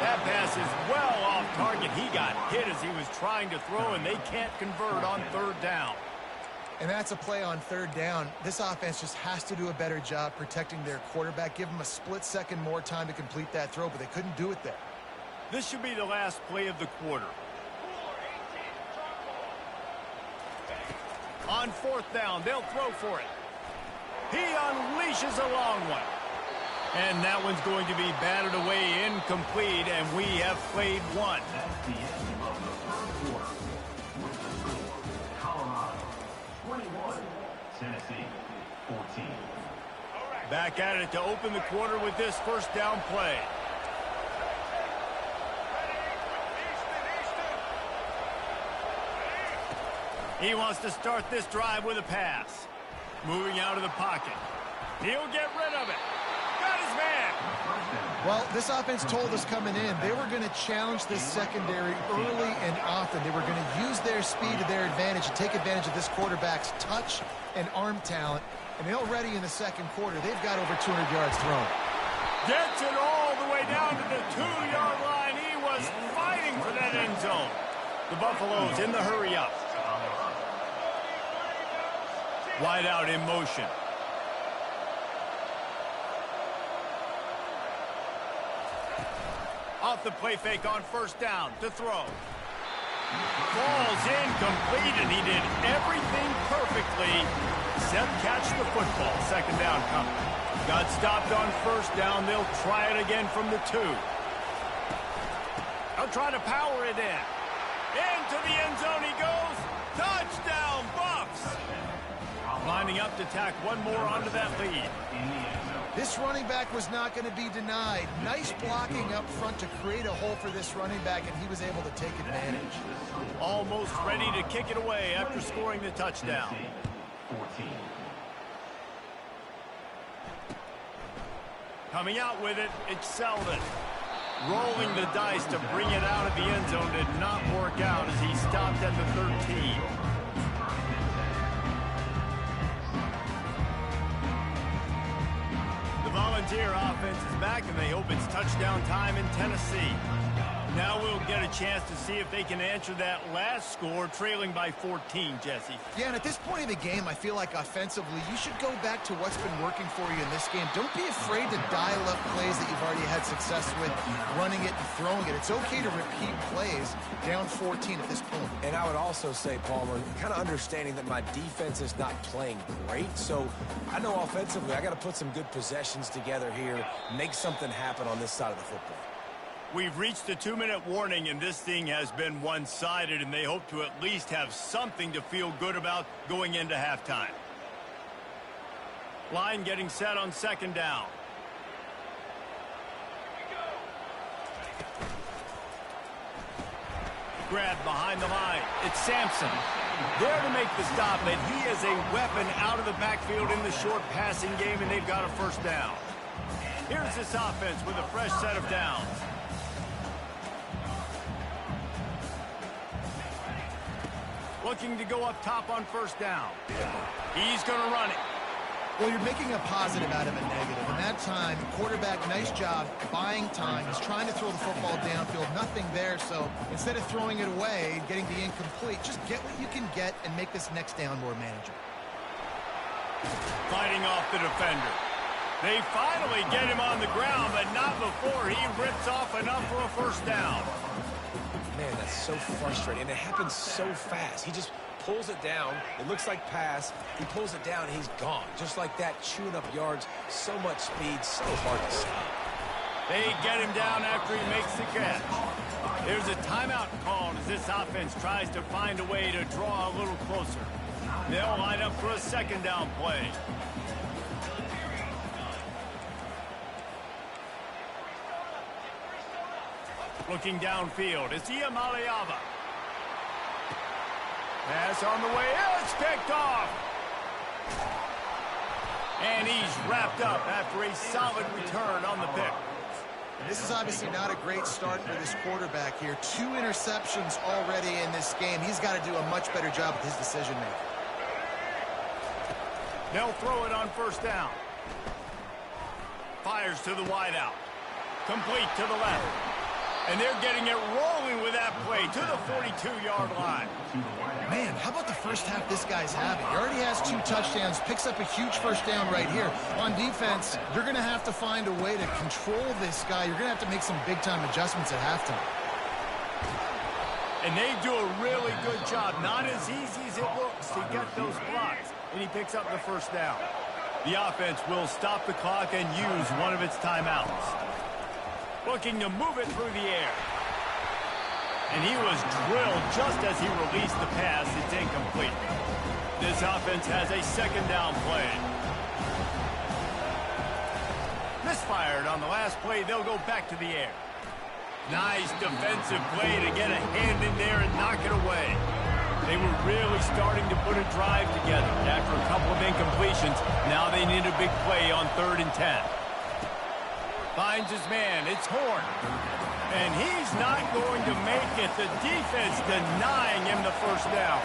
That pass is well off target. He got hit as he was trying to throw, and they can't convert on third down. And that's a play on third down. This offense just has to do a better job protecting their quarterback. Give them a split second more time to complete that throw, but they couldn't do it there. This should be the last play of the quarter. On fourth down, they'll throw for it. He unleashes a long one. And that one's going to be batted away incomplete, and we have played one. That's the end of the first quarter. With the score, Colorado 21, Tennessee 14. Back at it to open the quarter with this first down play. He wants to start this drive with a pass. Moving out of the pocket. He'll get rid of it. Got his man. Well, this offense told us coming in they were going to challenge this secondary early and often. They were going to use their speed to their advantage and take advantage of this quarterback's touch and arm talent. And already in the second quarter, they've got over 200 yards thrown. Gets it all the way down to the 2-yard line. He was fighting for that end zone. The Buffaloes in the hurry up. Wide out in motion. Off the play fake on first down to throw. Falls incomplete, and he did everything perfectly except catch the football. Second down coming. Got stopped on first down. They'll try it again from the 2. They'll try to power it in. Into the end zone he goes. Touchdown, Buffs! Lining up to tack one more onto that lead. This running back was not going to be denied. Nice blocking up front to create a hole for this running back, and he was able to take advantage. Almost ready to kick it away after scoring the touchdown. 14. Coming out with it, it's Selden. Rolling the dice to bring it out of the end zone did not work out as he stopped at the 13. Volunteer offense is back, and they hope it's touchdown time in Tennessee. Now we'll get a chance to see if they can answer that last score, trailing by 14, Jesse. Yeah, and at this point in the game, I feel like offensively, you should go back to what's been working for you in this game. Don't be afraid to dial up plays that you've already had success with, running it and throwing it. It's okay to repeat plays down 14 at this point. And I would also say, Palmer, kind of understanding that my defense is not playing great, so I know offensively I got to put some good possessions together here, make something happen on this side of the football. We've reached the 2-minute warning, and this thing has been one-sided, and they hope to at least have something to feel good about going into halftime. Line getting set on second down. Grab behind the line. It's Sampson. There to make the stop, and he is a weapon out of the backfield in the short passing game, and they've got a first down. Here's this offense with a fresh set of downs. Looking to go up top on first down. He's going to run it. Well, you're making a positive out of a negative. And that time, quarterback, nice job buying time. He's trying to throw the football downfield. Nothing there, so instead of throwing it away and getting the incomplete, just get what you can get and make this next down more manageable. Fighting off the defender. They finally get him on the ground, but not before he rips off enough for a first down. Man, that's so frustrating. And it happens so fast. He just pulls it down. It looks like pass. He pulls it down, and he's gone. Just like that, chewing up yards. So much speed, so hard to stop. They get him down after he makes the catch. There's a timeout called as this offense tries to find a way to draw a little closer. They'll line up for a second down play. Looking downfield, it's Iamaleava. Pass on the way, it's picked off. And he's wrapped up after a solid return on the pick. This is obviously not a great start for this quarterback here. 2 interceptions already in this game. He's got to do a much better job with his decision-making. They'll throw it on first down. Fires to the wideout. Complete to the left. And they're getting it rolling with that play to the 42-yard line. Man, how about the first half this guy's having? He already has 2 touchdowns, picks up a huge first down right here. On defense, you're going to have to find a way to control this guy. You're going to have to make some big-time adjustments at halftime. And they do a really good job. Not as easy as it looks to get those blocks. And he picks up the first down. The offense will stop the clock and use one of its timeouts. Looking to move it through the air. And he was drilled just as he released the pass. It's incomplete. This offense has a second down play. Misfired on the last play. They'll go back to the air. Nice defensive play to get a hand in there and knock it away. They were really starting to put a drive together. After a couple of incompletions, now they need a big play on 3rd and 10. Finds his man. It's Horn. And he's not going to make it. The defense denying him the first down.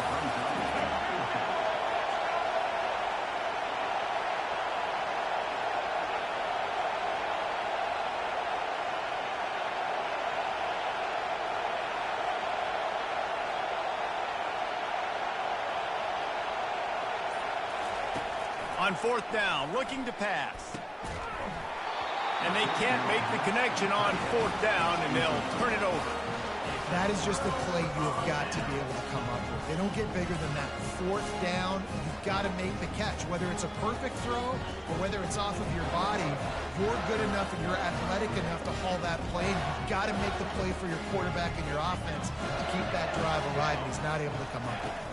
On 4th down, looking to pass. And they can't make the connection on 4th down, and they'll turn it over. That is just a play you have got to be able to come up with. They don't get bigger than that. 4th down, you've got to make the catch. Whether it's a perfect throw or whether it's off of your body, you're good enough and you're athletic enough to haul that play. And you've got to make the play for your quarterback and your offense to keep that drive alive, and he's not able to come up with it.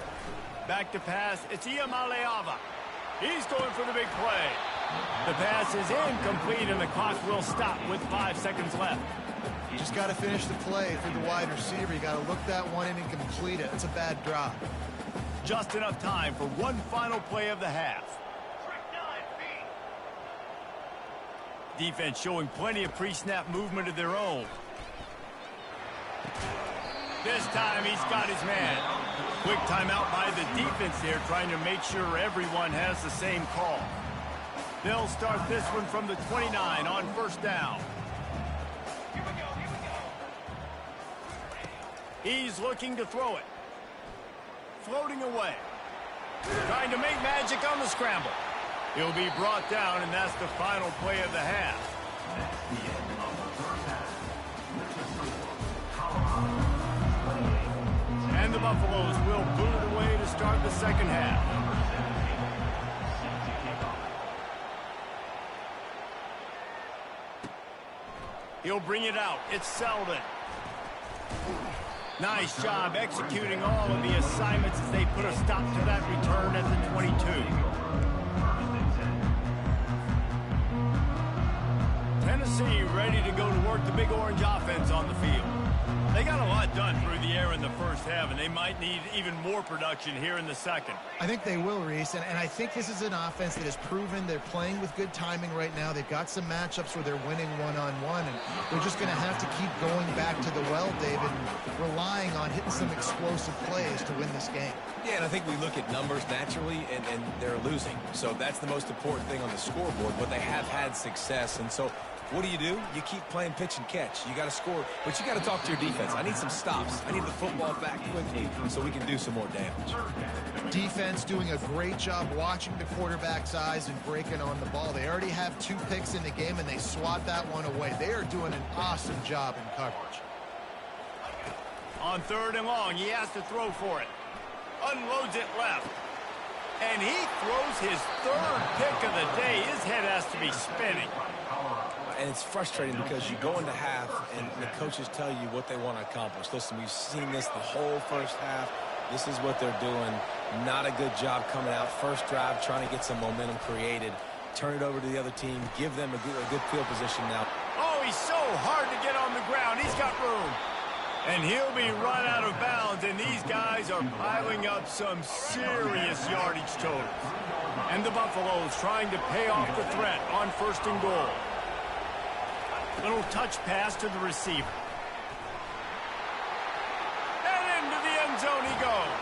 Back to pass, it's Iamaleava. He's going for the big play. The pass is incomplete, and the clock will stop with 5 seconds left. You just got to finish the play for the wide receiver. You got to look that one in and complete it. It's a bad drop. Just enough time for one final play of the half. Defense showing plenty of pre-snap movement of their own. This time he's got his man. Quick timeout by the defense there, trying to make sure everyone has the same call. They'll start this one from the 29 on 1st down. He's looking to throw it. Floating away. Trying to make magic on the scramble. He'll be brought down, and that's the final play of the half. And the Buffaloes will boot it away to start the second half. He'll bring it out. It's Selden. Nice job executing all of the assignments as they put a stop to that return at the 22. Tennessee ready to go to work the Big Orange offense on the field. They got a lot done through the air in the first half, and they might need even more production here in the second. I think they will, Reese, and I think this is an offense that has proven they're playing with good timing right now. They've got some matchups where they're winning one-on-one, and they're just going to have to keep going back to the well, David, and relying on hitting some explosive plays to win this game. Yeah, and I think we look at numbers naturally, and they're losing. So that's the most important thing on the scoreboard, but they have had success, and so what do? You keep playing pitch and catch. You got to score, but you got to talk to your defense. I need some stops. I need the football back quickly so we can do some more damage. Defense doing a great job watching the quarterback's eyes and breaking on the ball. They already have 2 picks in the game, and they swat that one away. They are doing an awesome job in coverage. on 3rd and long. He has to throw for it. Unloads it left. And he throws his 3rd pick of the day. His head has to be spinning. And it's frustrating because you go into half and the coaches tell you what they want to accomplish. Listen, we've seen this the whole first half. This is what they're doing. Not a good job coming out. First drive, trying to get some momentum created. Turn it over to the other team. Give them a good field position now. Oh, he's so hard to get on the ground. He's got room. And he'll be run out of bounds, and these guys are piling up some serious yardage totals. And the Buffaloes trying to pay off the threat on 1st and goal. Little touch pass to the receiver. And into the end zone he goes.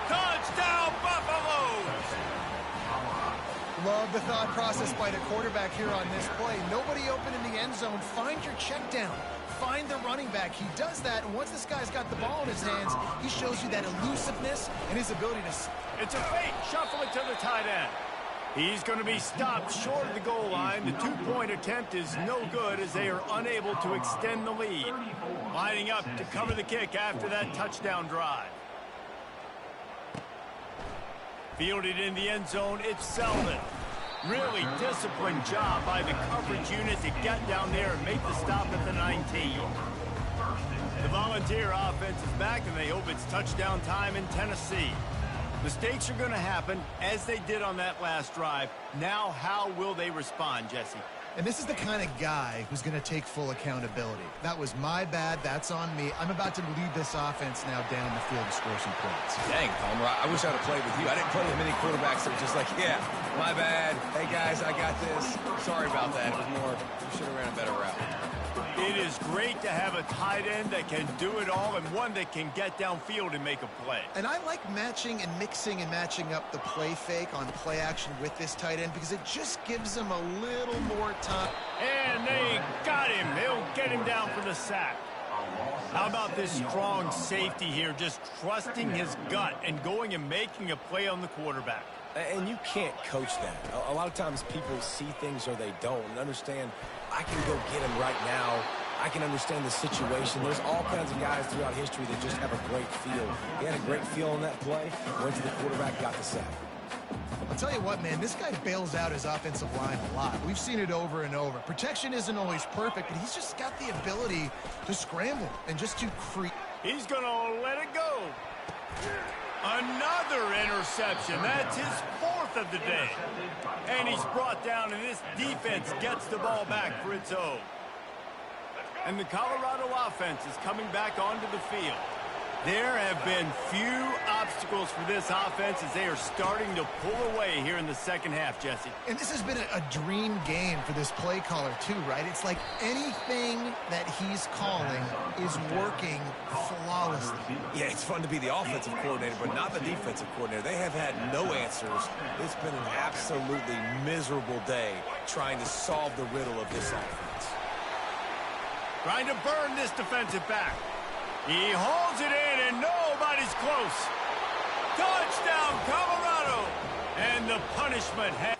Touchdown, Buffaloes! Love the thought process by the quarterback here on this play. Nobody open in the end zone. Find your check down. Find the running back. He does that, and once this guy's got the ball in his hands, he shows you that elusiveness and his ability to... It's a fake. Shuffle it to the tight end. He's going to be stopped short of the goal line. The 2-point attempt is no good as they are unable to extend the lead. Lining up to cover the kick after that touchdown drive. Fielded in the end zone, it's Selden. Really disciplined job by the coverage unit to get down there and make the stop at the 19. The Volunteer offense is back, and they hope it's touchdown time in Tennessee. Mistakes are going to happen, as they did on that last drive. Now, how will they respond, Jesse? And this is the kind of guy who's going to take full accountability. That was my bad. That's on me. I'm about to lead this offense now down the field to score some points. Dang, Palmer, I wish I'd have played with you. I didn't play with many quarterbacks that were just like, yeah, my bad. Hey, guys, I got this. Sorry about that. It was more, you should have ran a better route. It is great to have a tight end that can do it all and one that can get downfield and make a play. And I like matching and mixing and matching up the play fake on play action with this tight end because it just gives them a little more time. And they got him. They'll get him down for the sack. How about this strong safety here, just trusting his gut and going and making a play on the quarterback? And you can't coach that. A lot of times people see things or they don't and understand, I can go get him right now. I can understand the situation. There's all kinds of guys throughout history that just have a great feel. He had a great feel on that play, went to the quarterback, got the sack. I'll tell you what, man, this guy bails out his offensive line a lot. We've seen it over and over. Protection isn't always perfect, but he's just got the ability to scramble and just to create. He's going to let it go. Another interception. That's his 4th of the day. And he's brought down, and this defense gets the ball back for its own. And the Colorado offense is coming back onto the field. There have been few obstacles for this offense as they are starting to pull away here in the second half, Jesse. And this has been a dream game for this play caller, too, right? It's like anything that he's calling is working flawlessly. Yeah, it's fun to be the offensive coordinator, but not the defensive coordinator. They have had no answers. It's been an absolutely miserable day trying to solve the riddle of this offense. Trying to burn this defensive back. He hauls it in, and nobody's close. Touchdown, Colorado! And the punishment has...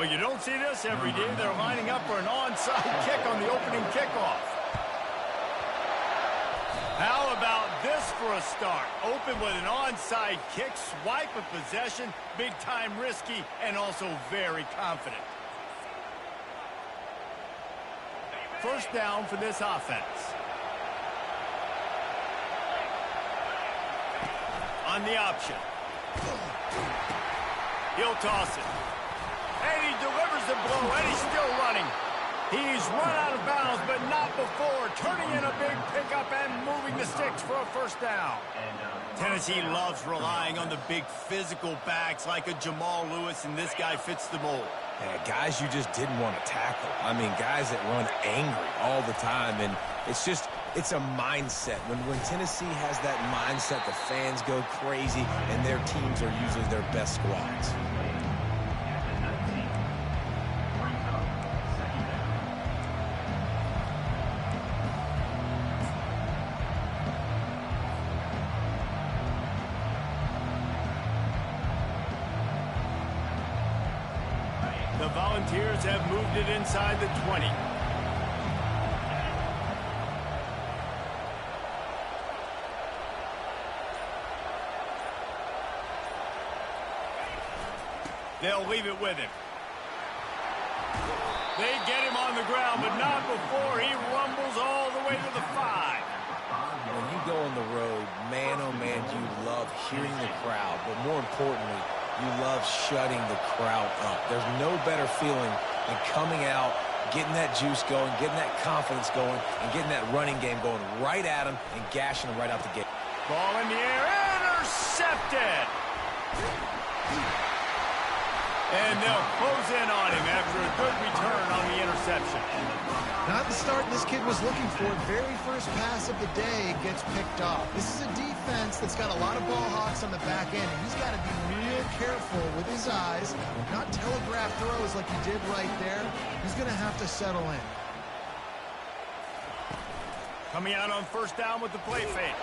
Well, you don't see this every day. They're lining up for an onside kick on the opening kickoff. How about this for a start? Open with an onside kick, swipe of possession, big time risky, and also very confident. First down for this offense. On the option. He'll toss it. And he delivers the blow, and he's still running. He's run out of bounds, but not before, turning in a big pickup and moving the sticks for a first down. Tennessee loves relying on the big physical backs like a Jamal Lewis, and this guy fits the mold. Yeah, guys you just didn't want to tackle. I mean, guys that run angry all the time, and it's a mindset. When Tennessee has that mindset, the fans go crazy, and their teams are usually their best squads. The Volunteers have moved it inside the 20. They'll leave it with him. They get him on the ground, but not before he rumbles all the way to the 5. When you go on the road, man, oh man, you love hearing the crowd, but more importantly, you love shutting the crowd up. There's no better feeling than coming out, getting that juice going, getting that confidence going, and getting that running game going right at them and gashing them right out the gate. Ball in the air, intercepted! And they'll close in on him after a good return on the interception. Not the start this kid was looking for. Very first pass of the day gets picked off. This is a defense that's got a lot of ball hawks on the back end, and he's got to be real careful with his eyes, not telegraph throws like he did right there. He's going to have to settle in. Coming out on first down with the play fake.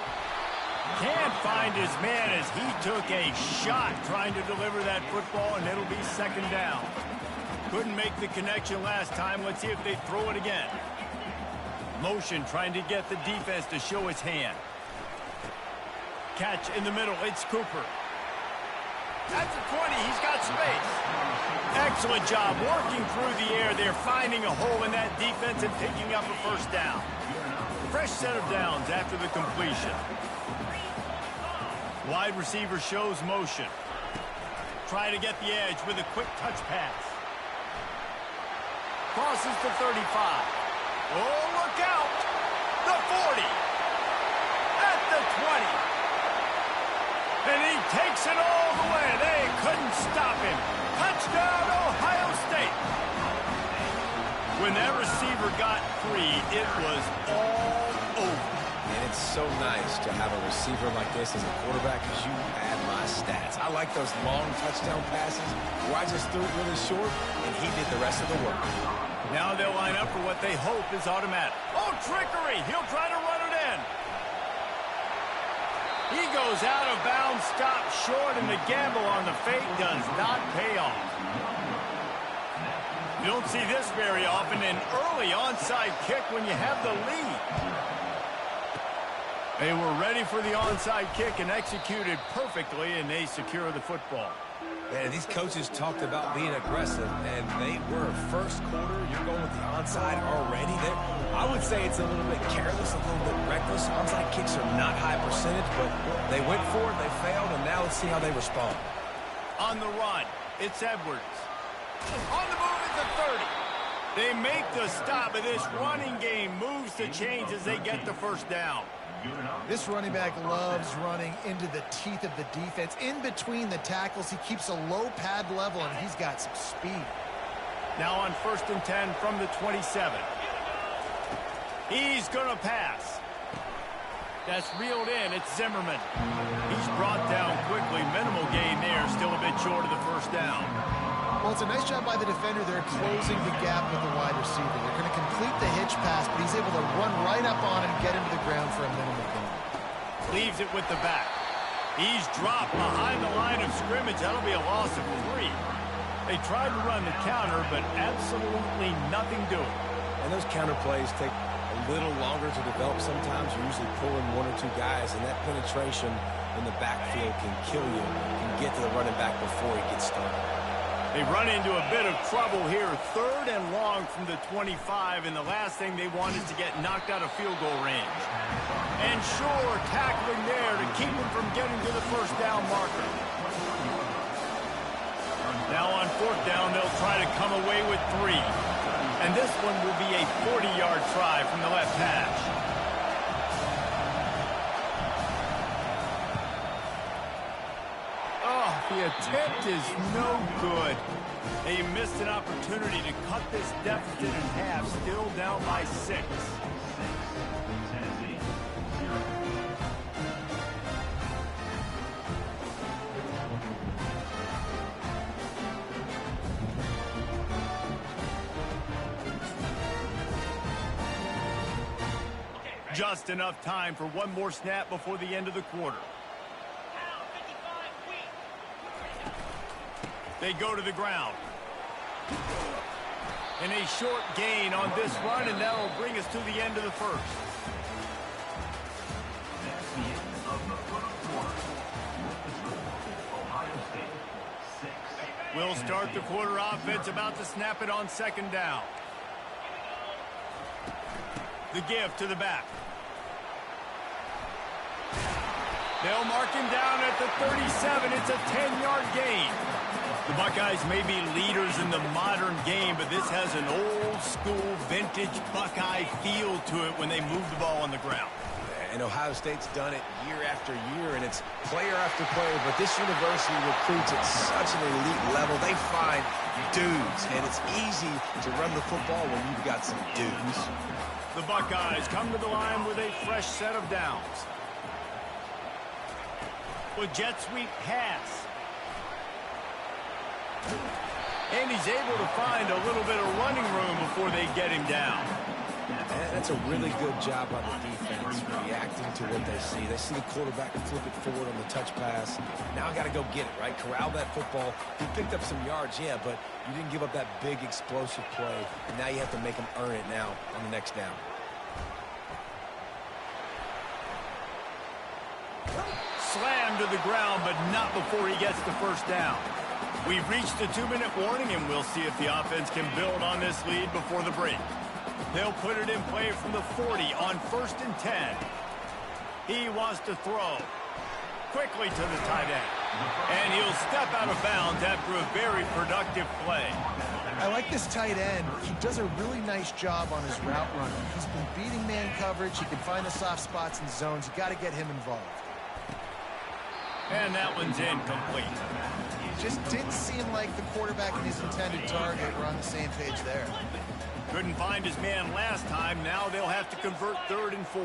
Can't find his man as he took a shot trying to deliver that football, and it'll be second down. Couldn't make the connection last time. Let's see if they throw it again. Motion trying to get the defense to show his hand. Catch in the middle. It's Cooper. That's a 20. He's got space. Excellent job working through the air. They're finding a hole in that defense and picking up a first down. Fresh set of downs after the completion. Wide receiver shows motion. Try to get the edge with a quick touch pass. Crosses the 35. Oh, look out! The 40. At the 20. And he takes it all the way. They couldn't stop him. Touchdown, Ohio State. When that receiver got free, it was all over. And it's so nice to have a receiver like this as a quarterback because you add my stats. I like those long touchdown passes where I just threw it really short and he did the rest of the work. Now they'll line up for what they hope is automatic. Oh, trickery! He'll try to run it in. He goes out of bounds, stopped short, and the gamble on the fake does not pay off. You don't see this very often, an early onside kick when you have the lead. They were ready for the onside kick and executed perfectly, and they secure the football. Yeah, these coaches talked about being aggressive, and they were. First quarter, you're going with the onside already. I would say it's a little bit careless, a little bit reckless. Onside kicks are not high percentage, but they went for it, they failed, and now let's see how they respond. On the run, it's Edwards. On the move at the 30. They make the stop, but this running game moves the chains as they get the first down. This running back loves running into the teeth of the defense. In between the tackles, he keeps a low pad level, and he's got some speed. Now on 1st and 10 from the 27. He's going to pass. That's reeled in. It's Zimmerman. He's brought down quickly. Minimal gain there. Still a bit short of the first down. Well, it's a nice job by the defender. They're closing the gap with the wide receiver. They're going to complete the hitch pass, but he's able to run right up on him and get him to the ground for a minimal gain. Leaves it with the back. He's dropped behind the line of scrimmage. That'll be a loss of 3. They tried to run the counter, but absolutely nothing doing. And those counter plays take a little longer to develop sometimes. You're usually pulling one or two guys, and that penetration in the backfield can kill you. You can get to the running back before he gets started. They run into a bit of trouble here. 3rd and long from the 25, and the last thing they want is to get knocked out of field goal range. And sure, tackling there to keep them from getting to the first down marker. Now on 4th down, they'll try to come away with 3. And this one will be a 40-yard try from the left hash. Oh, the attempt is no good. They missed an opportunity to cut this deficit in half, still down by 6. Tennessee, 0. Just enough time for one more snap before the end of the quarter. They go to the ground. And a short gain on this run, and that will bring us to the end of the first. That's the end of the first quarter. With the score, Ohio State, 6. We'll start the quarter offense, about to snap it on 2nd down. The give to the back. They'll mark him down at the 37. It's a 10-yard gain. The Buckeyes may be leaders in the modern game, but this has an old-school, vintage Buckeye feel to it when they move the ball on the ground. And Ohio State's done it year after year, and it's player after player. But this university recruits at such an elite level. They find dudes, and it's easy to run the football when you've got some dudes. The Buckeyes come to the line with a fresh set of downs. With jet sweep pass. And he's able to find a little bit of running room before they get him down. And that's a really good job by the defense, reacting to what they see. They see the quarterback flip it forward on the touch pass. Now I got to go get it, right? Corral that football. He picked up some yards, yeah, but you didn't give up that big explosive play. And now you have to make him earn it now on the next down. Slammed to the ground, but not before he gets the first down. We've reached the 2-minute warning, and we'll see if the offense can build on this lead before the break. They'll put it in play from the 40 on 1st and 10. He wants to throw. Quickly to the tight end. And he'll step out of bounds after a very productive play. I like this tight end. He does a really nice job on his route running. He's been beating man coverage. He can find the soft spots and zones. You got to get him involved. And that one's incomplete. Just didn't seem like the quarterback and his intended target were on the same page there. Couldn't find his man last time. Now they'll have to convert 3rd and 4.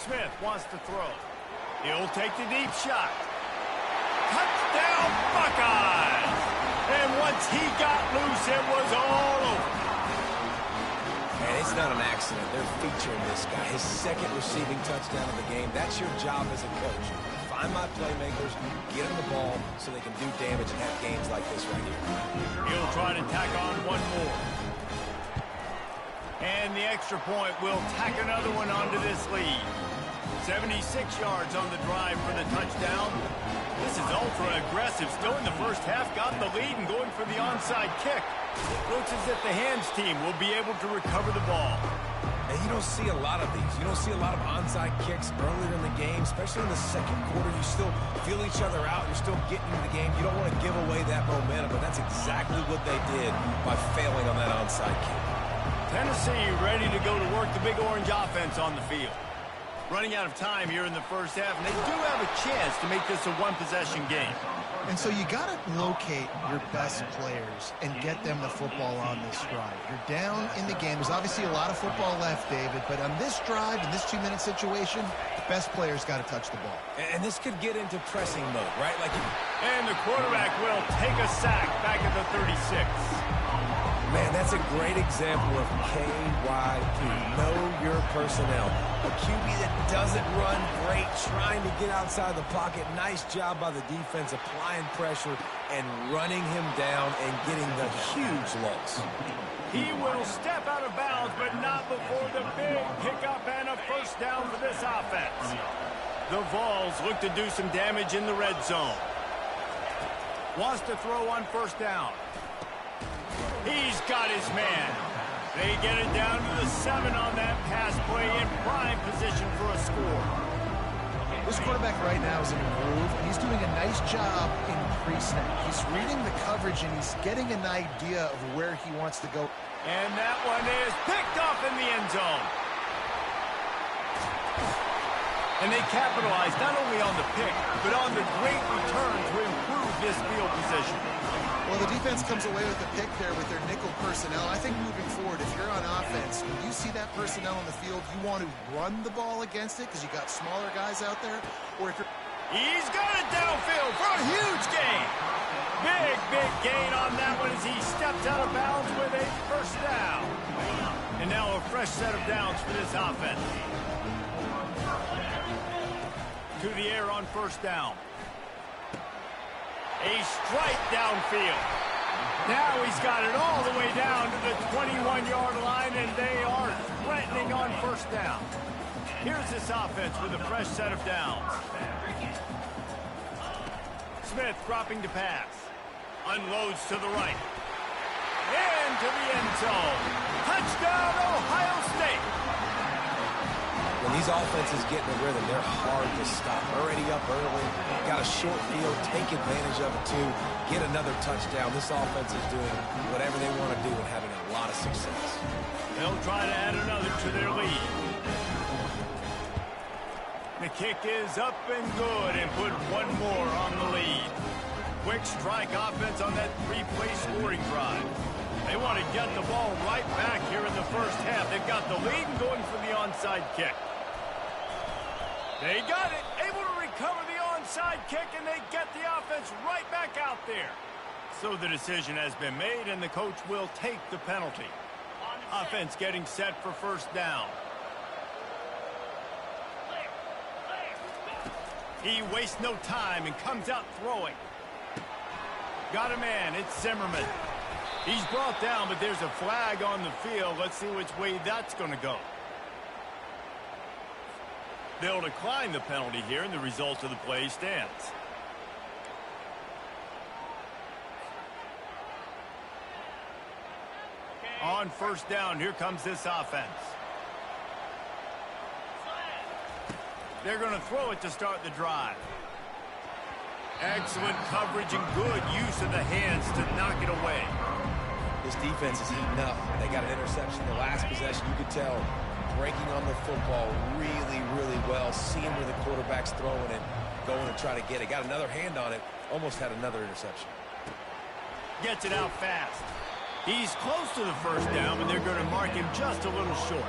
Smith wants to throw. He'll take the deep shot. Touchdown, Buckeyes! And once he got loose, it was all over. And it's not an accident. They're featuring this guy. His 2nd receiving touchdown of the game. That's your job as a coach. Find my playmakers, get them the ball so they can do damage and have games like this right here. He'll try to tack on one more. And the extra point will tack another one onto this lead. 76 yards on the drive for the touchdown. This is ultra-aggressive. Still in the first half, got the lead and going for the onside kick. Looks as if the hands team will be able to recover the ball. And you don't see a lot of these. You don't see a lot of onside kicks earlier in the game, especially in the 2nd quarter. You still feel each other out. You're still getting into the game. You don't want to give away that momentum, but that's exactly what they did by failing on that onside kick. Tennessee ready to go to work the Big Orange offense on the field. Running out of time here in the first half, and they do have a chance to make this a one-possession game. And so you got to locate your best players and get them the football on this drive. You're down in the game. There's obviously a lot of football left, David, but on this drive, in this 2-minute situation, best players got to touch the ball. And this could get into pressing mode, right? And the quarterback will take a sack back at the 36. Man, that's a great example of KYP. Know your personnel. A QB that doesn't run great, trying to get outside the pocket. Nice job by the defense applying pressure and running him down and getting the huge loss. He will step out of bounds, but not before the big pickup and a first down for this offense. The Vols look to do some damage in the red zone. Wants to throw on first down. He's got his man. They get it down to the 7 on that pass play in prime position for a score. This quarterback right now is in a groove, and he's doing a nice job in pre-snap. He's reading the coverage, and he's getting an idea of where he wants to go. And that one is picked off in the end zone. And they capitalize not only on the pick, but on the great return to improve this field position. Well, the defense comes away with a pick there with their nickel personnel. I think moving forward, if you're on offense, when you see that personnel on the field, you want to run the ball against it because you got smaller guys out there. Or if you're... He's got it downfield for a huge gain. Big gain on that one as he steps out of bounds with a first down. And now a fresh set of downs for this offense. To the air on first down. A strike downfield. Now he's got it all the way down to the 21-yard line, and they are threatening on first down. Here's this offense with a fresh set of downs. Smith dropping to pass. Unloads to the right. Into the end zone. Touchdown, Ohio State. When these offenses get in the rhythm, they're hard to stop. Already up early, got a short field, take advantage of it too, get another touchdown. This offense is doing whatever they want to do and having a lot of success. They'll try to add another to their lead. The kick is up and good and put one more on the lead. Quick strike offense on that 3-play scoring drive. They want to get the ball right back here in the first half. They've got the lead and going for the onside kick. They got it, able to recover the onside kick, and they get the offense right back out there. So the decision has been made, and the coach will take the penalty. Offense getting set for first down. He wastes no time and comes out throwing. Got a man, it's Zimmerman. He's brought down, but there's a flag on the field. Let's see which way that's going to go. They'll decline the penalty here, and the result of the play stands. On first down, here comes this offense. They're going to throw it to start the drive. Excellent coverage and good use of the hands to knock it away. This defense is heating up. They got an interception the last possession. You could tell breaking on the football really well, seeing where the quarterback's throwing it, going to try to get it. Got another hand on it, almost had another interception. Gets it out fast. He's close to the first down, but they're going to mark him just a little short.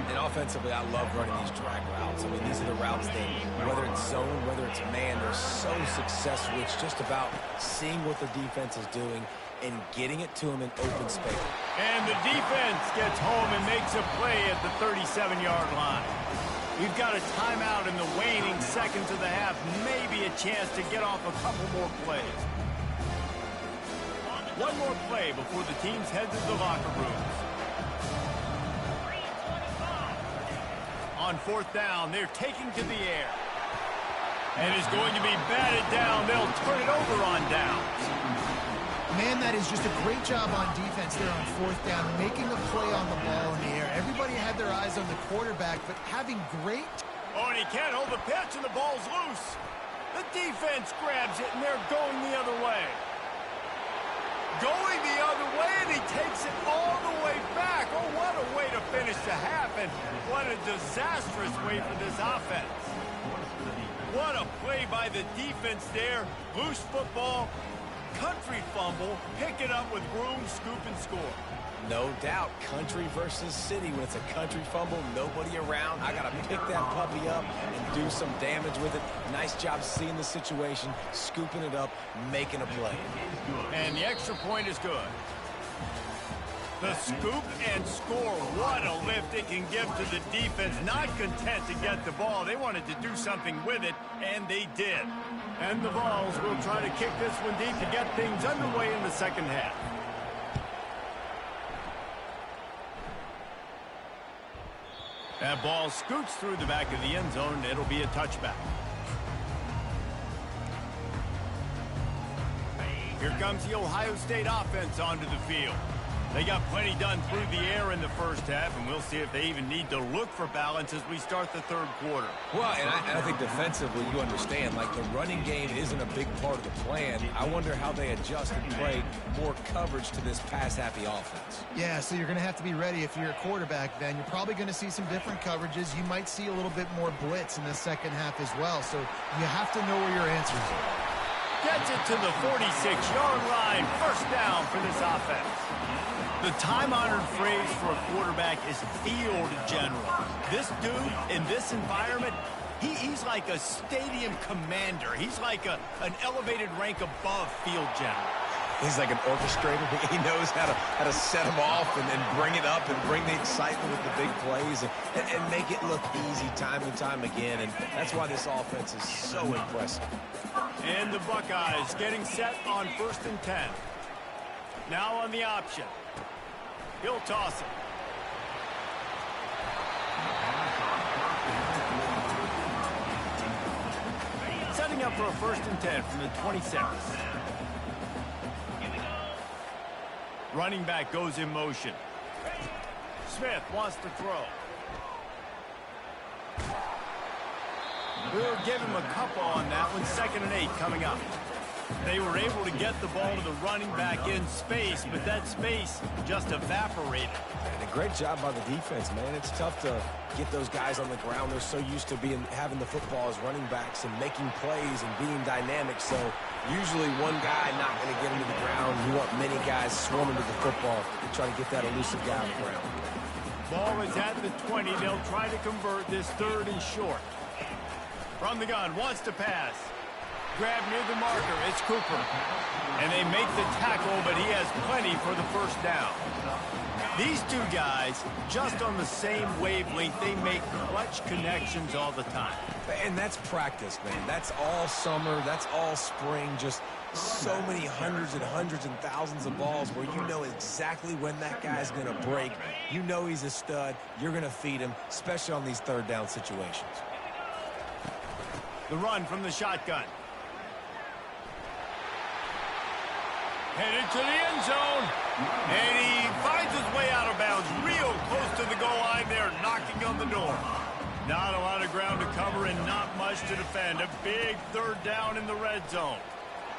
And offensively, I love running these drag routes. I mean, these are the routes that, whether it's zone, whether it's man, they're so successful. It's just about seeing what the defense is doing and getting it to them in open space. And the defense gets home and makes a play at the 37-yard line. We've got a timeout in the waning seconds of the half. Maybe a chance to get off a couple more plays. One more play before the teams head to the locker rooms. On fourth down, they're taking to the air. And is going to be batted down. They'll turn it over on downs. Man, that is just a great job on defense there on fourth down, making a play on the ball in the air. Everybody had their eyes on the quarterback, but having great... Oh, and he can't hold the pitch, and the ball's loose. The defense grabs it, and they're going the other way. Going the other way, and he takes it all the way back. Oh, what a way to finish the half, and what a disastrous way for this offense. What a play by the defense there. Loose football. Country fumble, pick it up with room, scoop, and score. No doubt, country versus city. When it's a country fumble, nobody around. I got to pick that puppy up and do some damage with it. Nice job seeing the situation, scooping it up, making a play. And the extra point is good. The scoop and score. What a lift it can give to the defense. Not content to get the ball. They wanted to do something with it, and they did. And the Vols will try to kick this one deep to get things underway in the second half. That ball scoots through the back of the end zone. It'll be a touchback. Here comes the Ohio State offense onto the field. They got plenty done through the air in the first half, and we'll see if they even need to look for balance as we start the third quarter. Well, and I think defensively, you understand, like the running game isn't a big part of the plan. I wonder how they adjust and play more coverage to this pass-happy offense. Yeah, so you're going to have to be ready if you're a quarterback then. You're probably going to see some different coverages. You might see a little bit more blitz in the second half as well, so you have to know where your answers are. Gets it to the 46-yard line. First down for this offense. The time-honored phrase for a quarterback is field general. This dude, in this environment, he's like a stadium commander. He's like an elevated rank above field general. He's like an orchestrator. He knows how to set them off and then bring it up and bring the excitement with the big plays and make it look easy time and time again. And that's why this offense is so impressive. And the Buckeyes getting set on 1st and 10. Now on the option. He'll toss it. Setting up for a 1st and 10 from the 26. Running back goes in motion. Smith wants to throw. We'll give him a couple on that one. 2nd and 8 coming up. They were able to get the ball to the running back in space, but that space just evaporated. And a great job by the defense, man. It's tough to get those guys on the ground. They're so used to having the football as running backs and making plays and being dynamic. So usually one guy not going to get him to the ground. You want many guys swarming to the football to try to get that elusive guy on the ground. Ball is at the 20. They'll try to convert this 3rd and short. From the gun, wants to pass. Grab near the marker, it's Cooper. And they make the tackle, but he has plenty for the 1st down. These two guys, just on the same wavelength, they make clutch connections all the time. And that's practice, man. That's all summer, that's all spring, just so many hundreds and thousands of balls where you know exactly when that guy's going to break. You know he's a stud. You're going to feed him, especially on these 3rd down situations. The run from the shotgun. Headed to the end zone. And he finds his way out of bounds real close to the goal line there, knocking on the door. Not a lot of ground to cover and not much to defend. A big 3rd down in the red zone.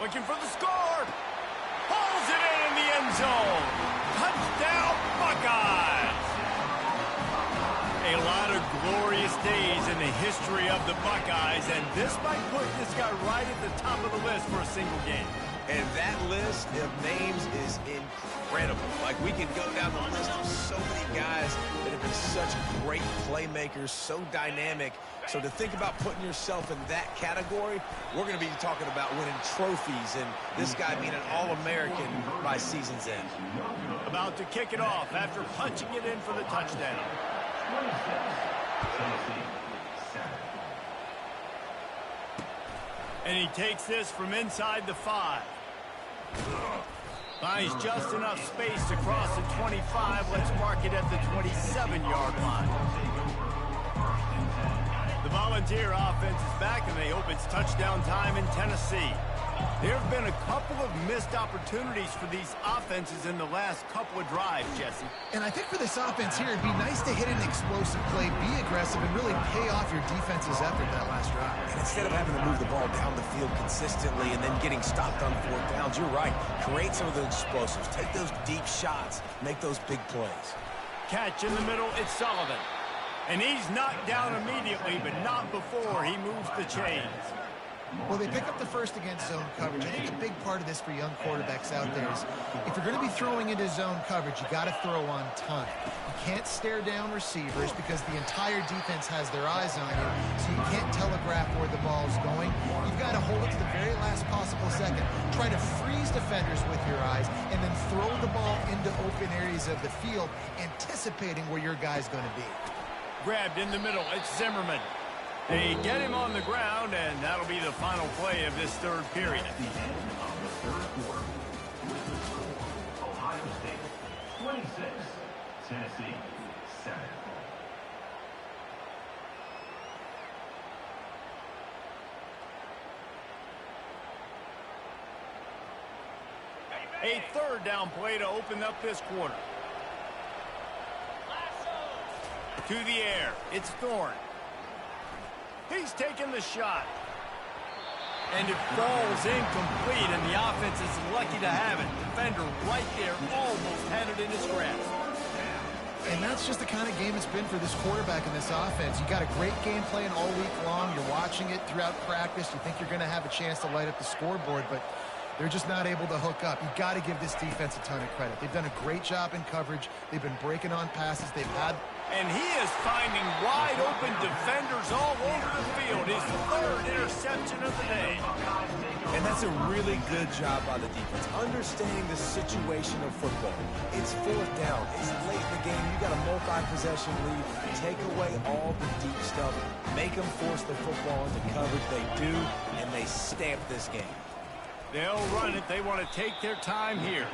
Looking for the score. Pulls it in the end zone. Touchdown, Buckeyes. A lot of glorious days in the history of the Buckeyes, and this might put this guy right at the top of the list for a single game. And that list of names is incredible. Like, we can go down the list of so many guys that have been such great playmakers, so dynamic. So to think about putting yourself in that category, we're going to be talking about winning trophies and this guy being an All-American by season's end. About to kick it off after punching it in for the touchdown. And he takes this from inside the 5. Finds just enough space to cross the 25. Let's mark it at the 27-yard line. The Volunteer offense is back, and they hope it's touchdown time in Tennessee. There have been a couple of missed opportunities for these offenses in the last couple of drives, Jesse. And I think for this offense here, it'd be nice to hit an explosive play, be aggressive, and really pay off your defense's effort that last drive. And instead of having to move the ball down the field consistently and then getting stopped on 4th downs, you're right. Create some of the explosives. Take those deep shots. Make those big plays. Catch in the middle, it's Sullivan. And he's knocked down immediately, but not before he moves the chains. Well, they pick up the first against zone coverage. I think a big part of this for young quarterbacks out there is if you're going to be throwing into zone coverage, you got to throw on time. You can't stare down receivers because the entire defense has their eyes on you, so you can't telegraph where the ball's going. You've got to hold it to the very last possible second, try to freeze defenders with your eyes, and then throw the ball into open areas of the field, anticipating where your guy's going to be. Grabbed in the middle. It's Zimmerman. They get him on the ground, and that'll be the final play of this third period. At the end of the third quarter, with the score, Ohio State 26, Tennessee 7. A third down play to open up this quarter. To the air. It's Thorne. He's taking the shot. And it falls incomplete, and the offense is lucky to have it. Defender right there almost had it in his grasp. And that's just the kind of game it's been for this quarterback in this offense. You got a great game plan all week long. You're watching it throughout practice. You think you're going to have a chance to light up the scoreboard, but they're just not able to hook up. You got to give this defense a ton of credit. They've done a great job in coverage. They've been breaking on passes. They've had... And he is finding wide-open defenders all over the field. His third interception of the day. And that's a really good job by the defense, understanding the situation of football. It's fourth down. It's late in the game. You got a multi-possession lead. Take away all the deep stuff. Make them force the football into coverage. They do, and they stamp this game. They'll run it. They want to take their time here.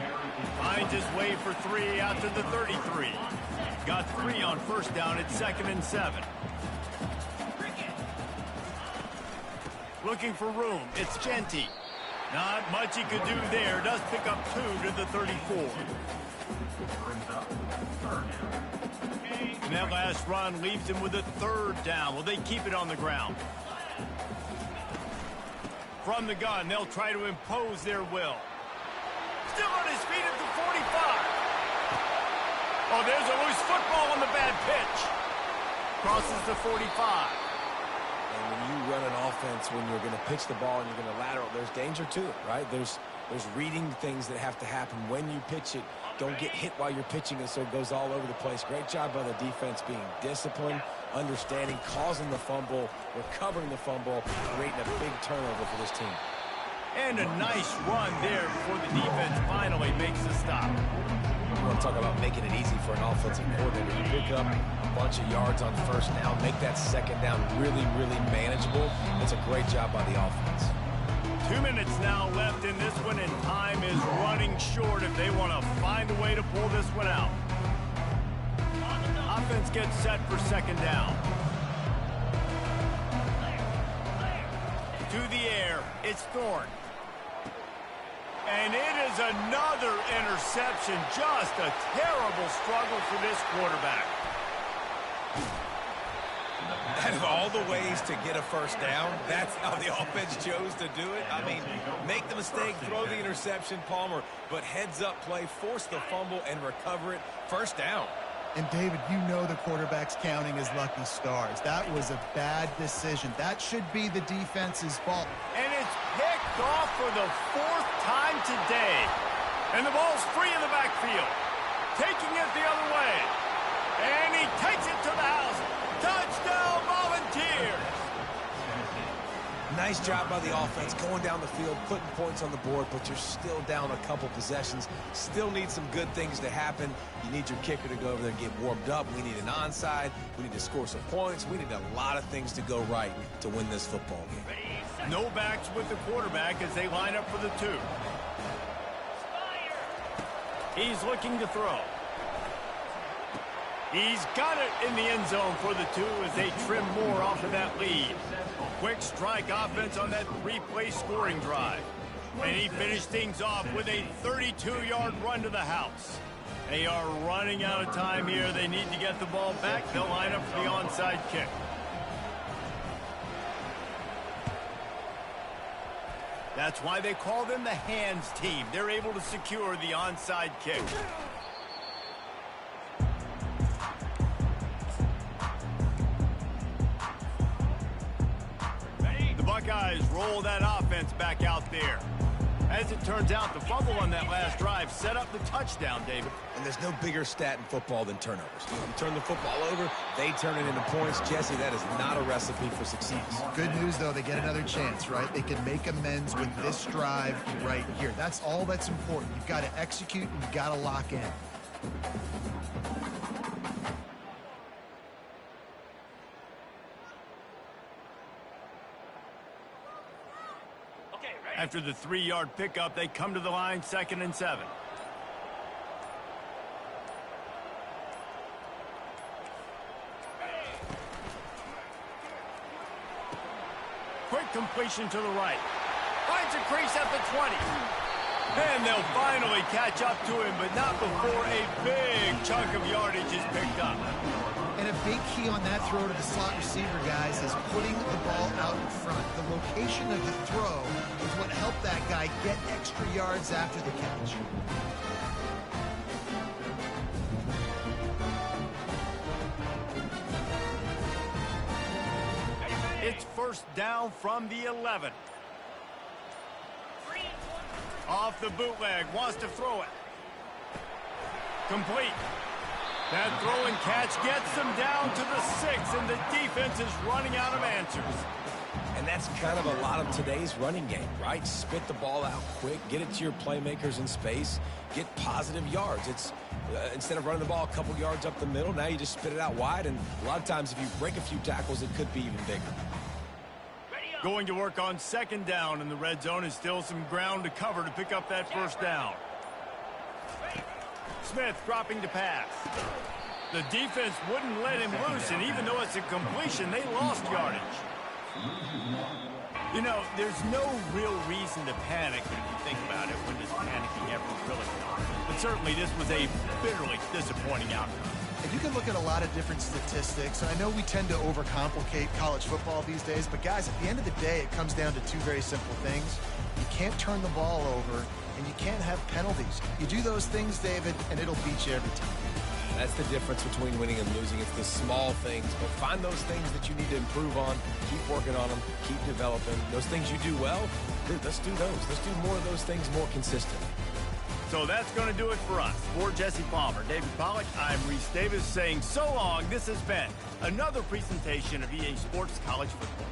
Finds his way for 3 out to the 33. Got 3 on first down. It's 2nd and 7. Looking for room. It's Genty. Not much he could do there. Does pick up 2 to the 34. And that last run leaves him with a 3rd down. Will they keep it on the ground? From the gun, they'll try to impose their will. Still on his feet at the 45. Oh, there's a loose football on the bad pitch. Crosses the 45. And when you run an offense, when you're going to pitch the ball and you're going to lateral, there's danger to it, right? There's reading things that have to happen when you pitch it. Don't get hit while you're pitching it so it goes all over the place. Great job by the defense being disciplined, understanding, causing the fumble, recovering the fumble, creating a big turnover for this team. And a nice run there before the defense finally makes the stop. You want to talk about making it easy for an offensive coordinator. You pick up a bunch of yards on first down, make that second down really, really manageable. It's a great job by the offense. 2 minutes now left in this one, and time is running short if they want to find a way to pull this one out. Offense gets set for 2nd down. To the air, it's Thorne. And it is another interception. Just a terrible struggle for this quarterback. Out of all the ways to get a first down, that's how the offense chose to do it. I mean, make the mistake, throw the interception, Palmer, but heads-up play, force the fumble, and recover it. First down. And, David, you know the quarterback's counting his lucky stars. That was a bad decision. That should be the defense's fault. And it's picked off for the 4th time today. And the ball's free in the backfield. Taking it the other way. And he takes it to the house. Touchdown, Volunteers! Nice job by the offense, going down the field, putting points on the board, but you're still down a couple possessions. Still need some good things to happen. You need your kicker to go over there and get warmed up. We need an onside. We need to score some points. We need a lot of things to go right to win this football game. No backs with the quarterback as they line up for the 2. He's looking to throw. He's got it in the end zone for the 2 as they trim more off of that lead. Quick strike offense on that 3-play scoring drive. And he finished things off with a 32-yard run to the house. They are running out of time here. They need to get the ball back. They'll line up for the onside kick. That's why they call them the hands team. They're able to secure the onside kick. Buckeyes roll that offense back out there. As it turns out, the fumble on that last drive set up the touchdown, David. And there's no bigger stat in football than turnovers. You turn the football over, they turn it into points. Jesse, that is not a recipe for success. Good news, though, they get another chance, right? They can make amends with this drive right here. That's all that's important. You've got to execute and you've got to lock in. After the 3-yard pickup, they come to the line, 2nd and 7. Quick completion to the right. Finds a crease at the 20. And they'll finally catch up to him, but not before a big chunk of yardage is picked up. And a big key on that throw to the slot receiver, guys, is putting the ball out in front. The location of the throw is what helped that guy get extra yards after the catch. It's first down from the 11. Off the bootleg, wants to throw it. Complete. That throw and catch gets them down to the 6, and the defense is running out of answers. And that's kind of a lot of today's running game, right? Spit the ball out quick, get it to your playmakers in space, get positive yards. It's instead of running the ball a couple yards up the middle, now you just spit it out wide, and a lot of times if you break a few tackles, it could be even bigger. Going to work on 2nd down, and the red zone is still some ground to cover to pick up that first down. Smith dropping to pass. The defense wouldn't let him loose, and even though it's a completion, they lost yardage. You know, there's no real reason to panic when you think about it. When does panicking ever really come? But certainly this was a bitterly disappointing outcome. And you can look at a lot of different statistics, and I know we tend to overcomplicate college football these days, but guys, at the end of the day, it comes down to two very simple things. You can't turn the ball over, and you can't have penalties. You do those things, David, and it'll beat you every time. That's the difference between winning and losing. It's the small things, but find those things that you need to improve on, keep working on them, keep developing. Those things you do well, dude, let's do those. Let's do more of those things more consistently. So that's going to do it for us. For Jesse Palmer, David Pollack, I'm Reese Davis saying so long. This has been another presentation of EA Sports College Football.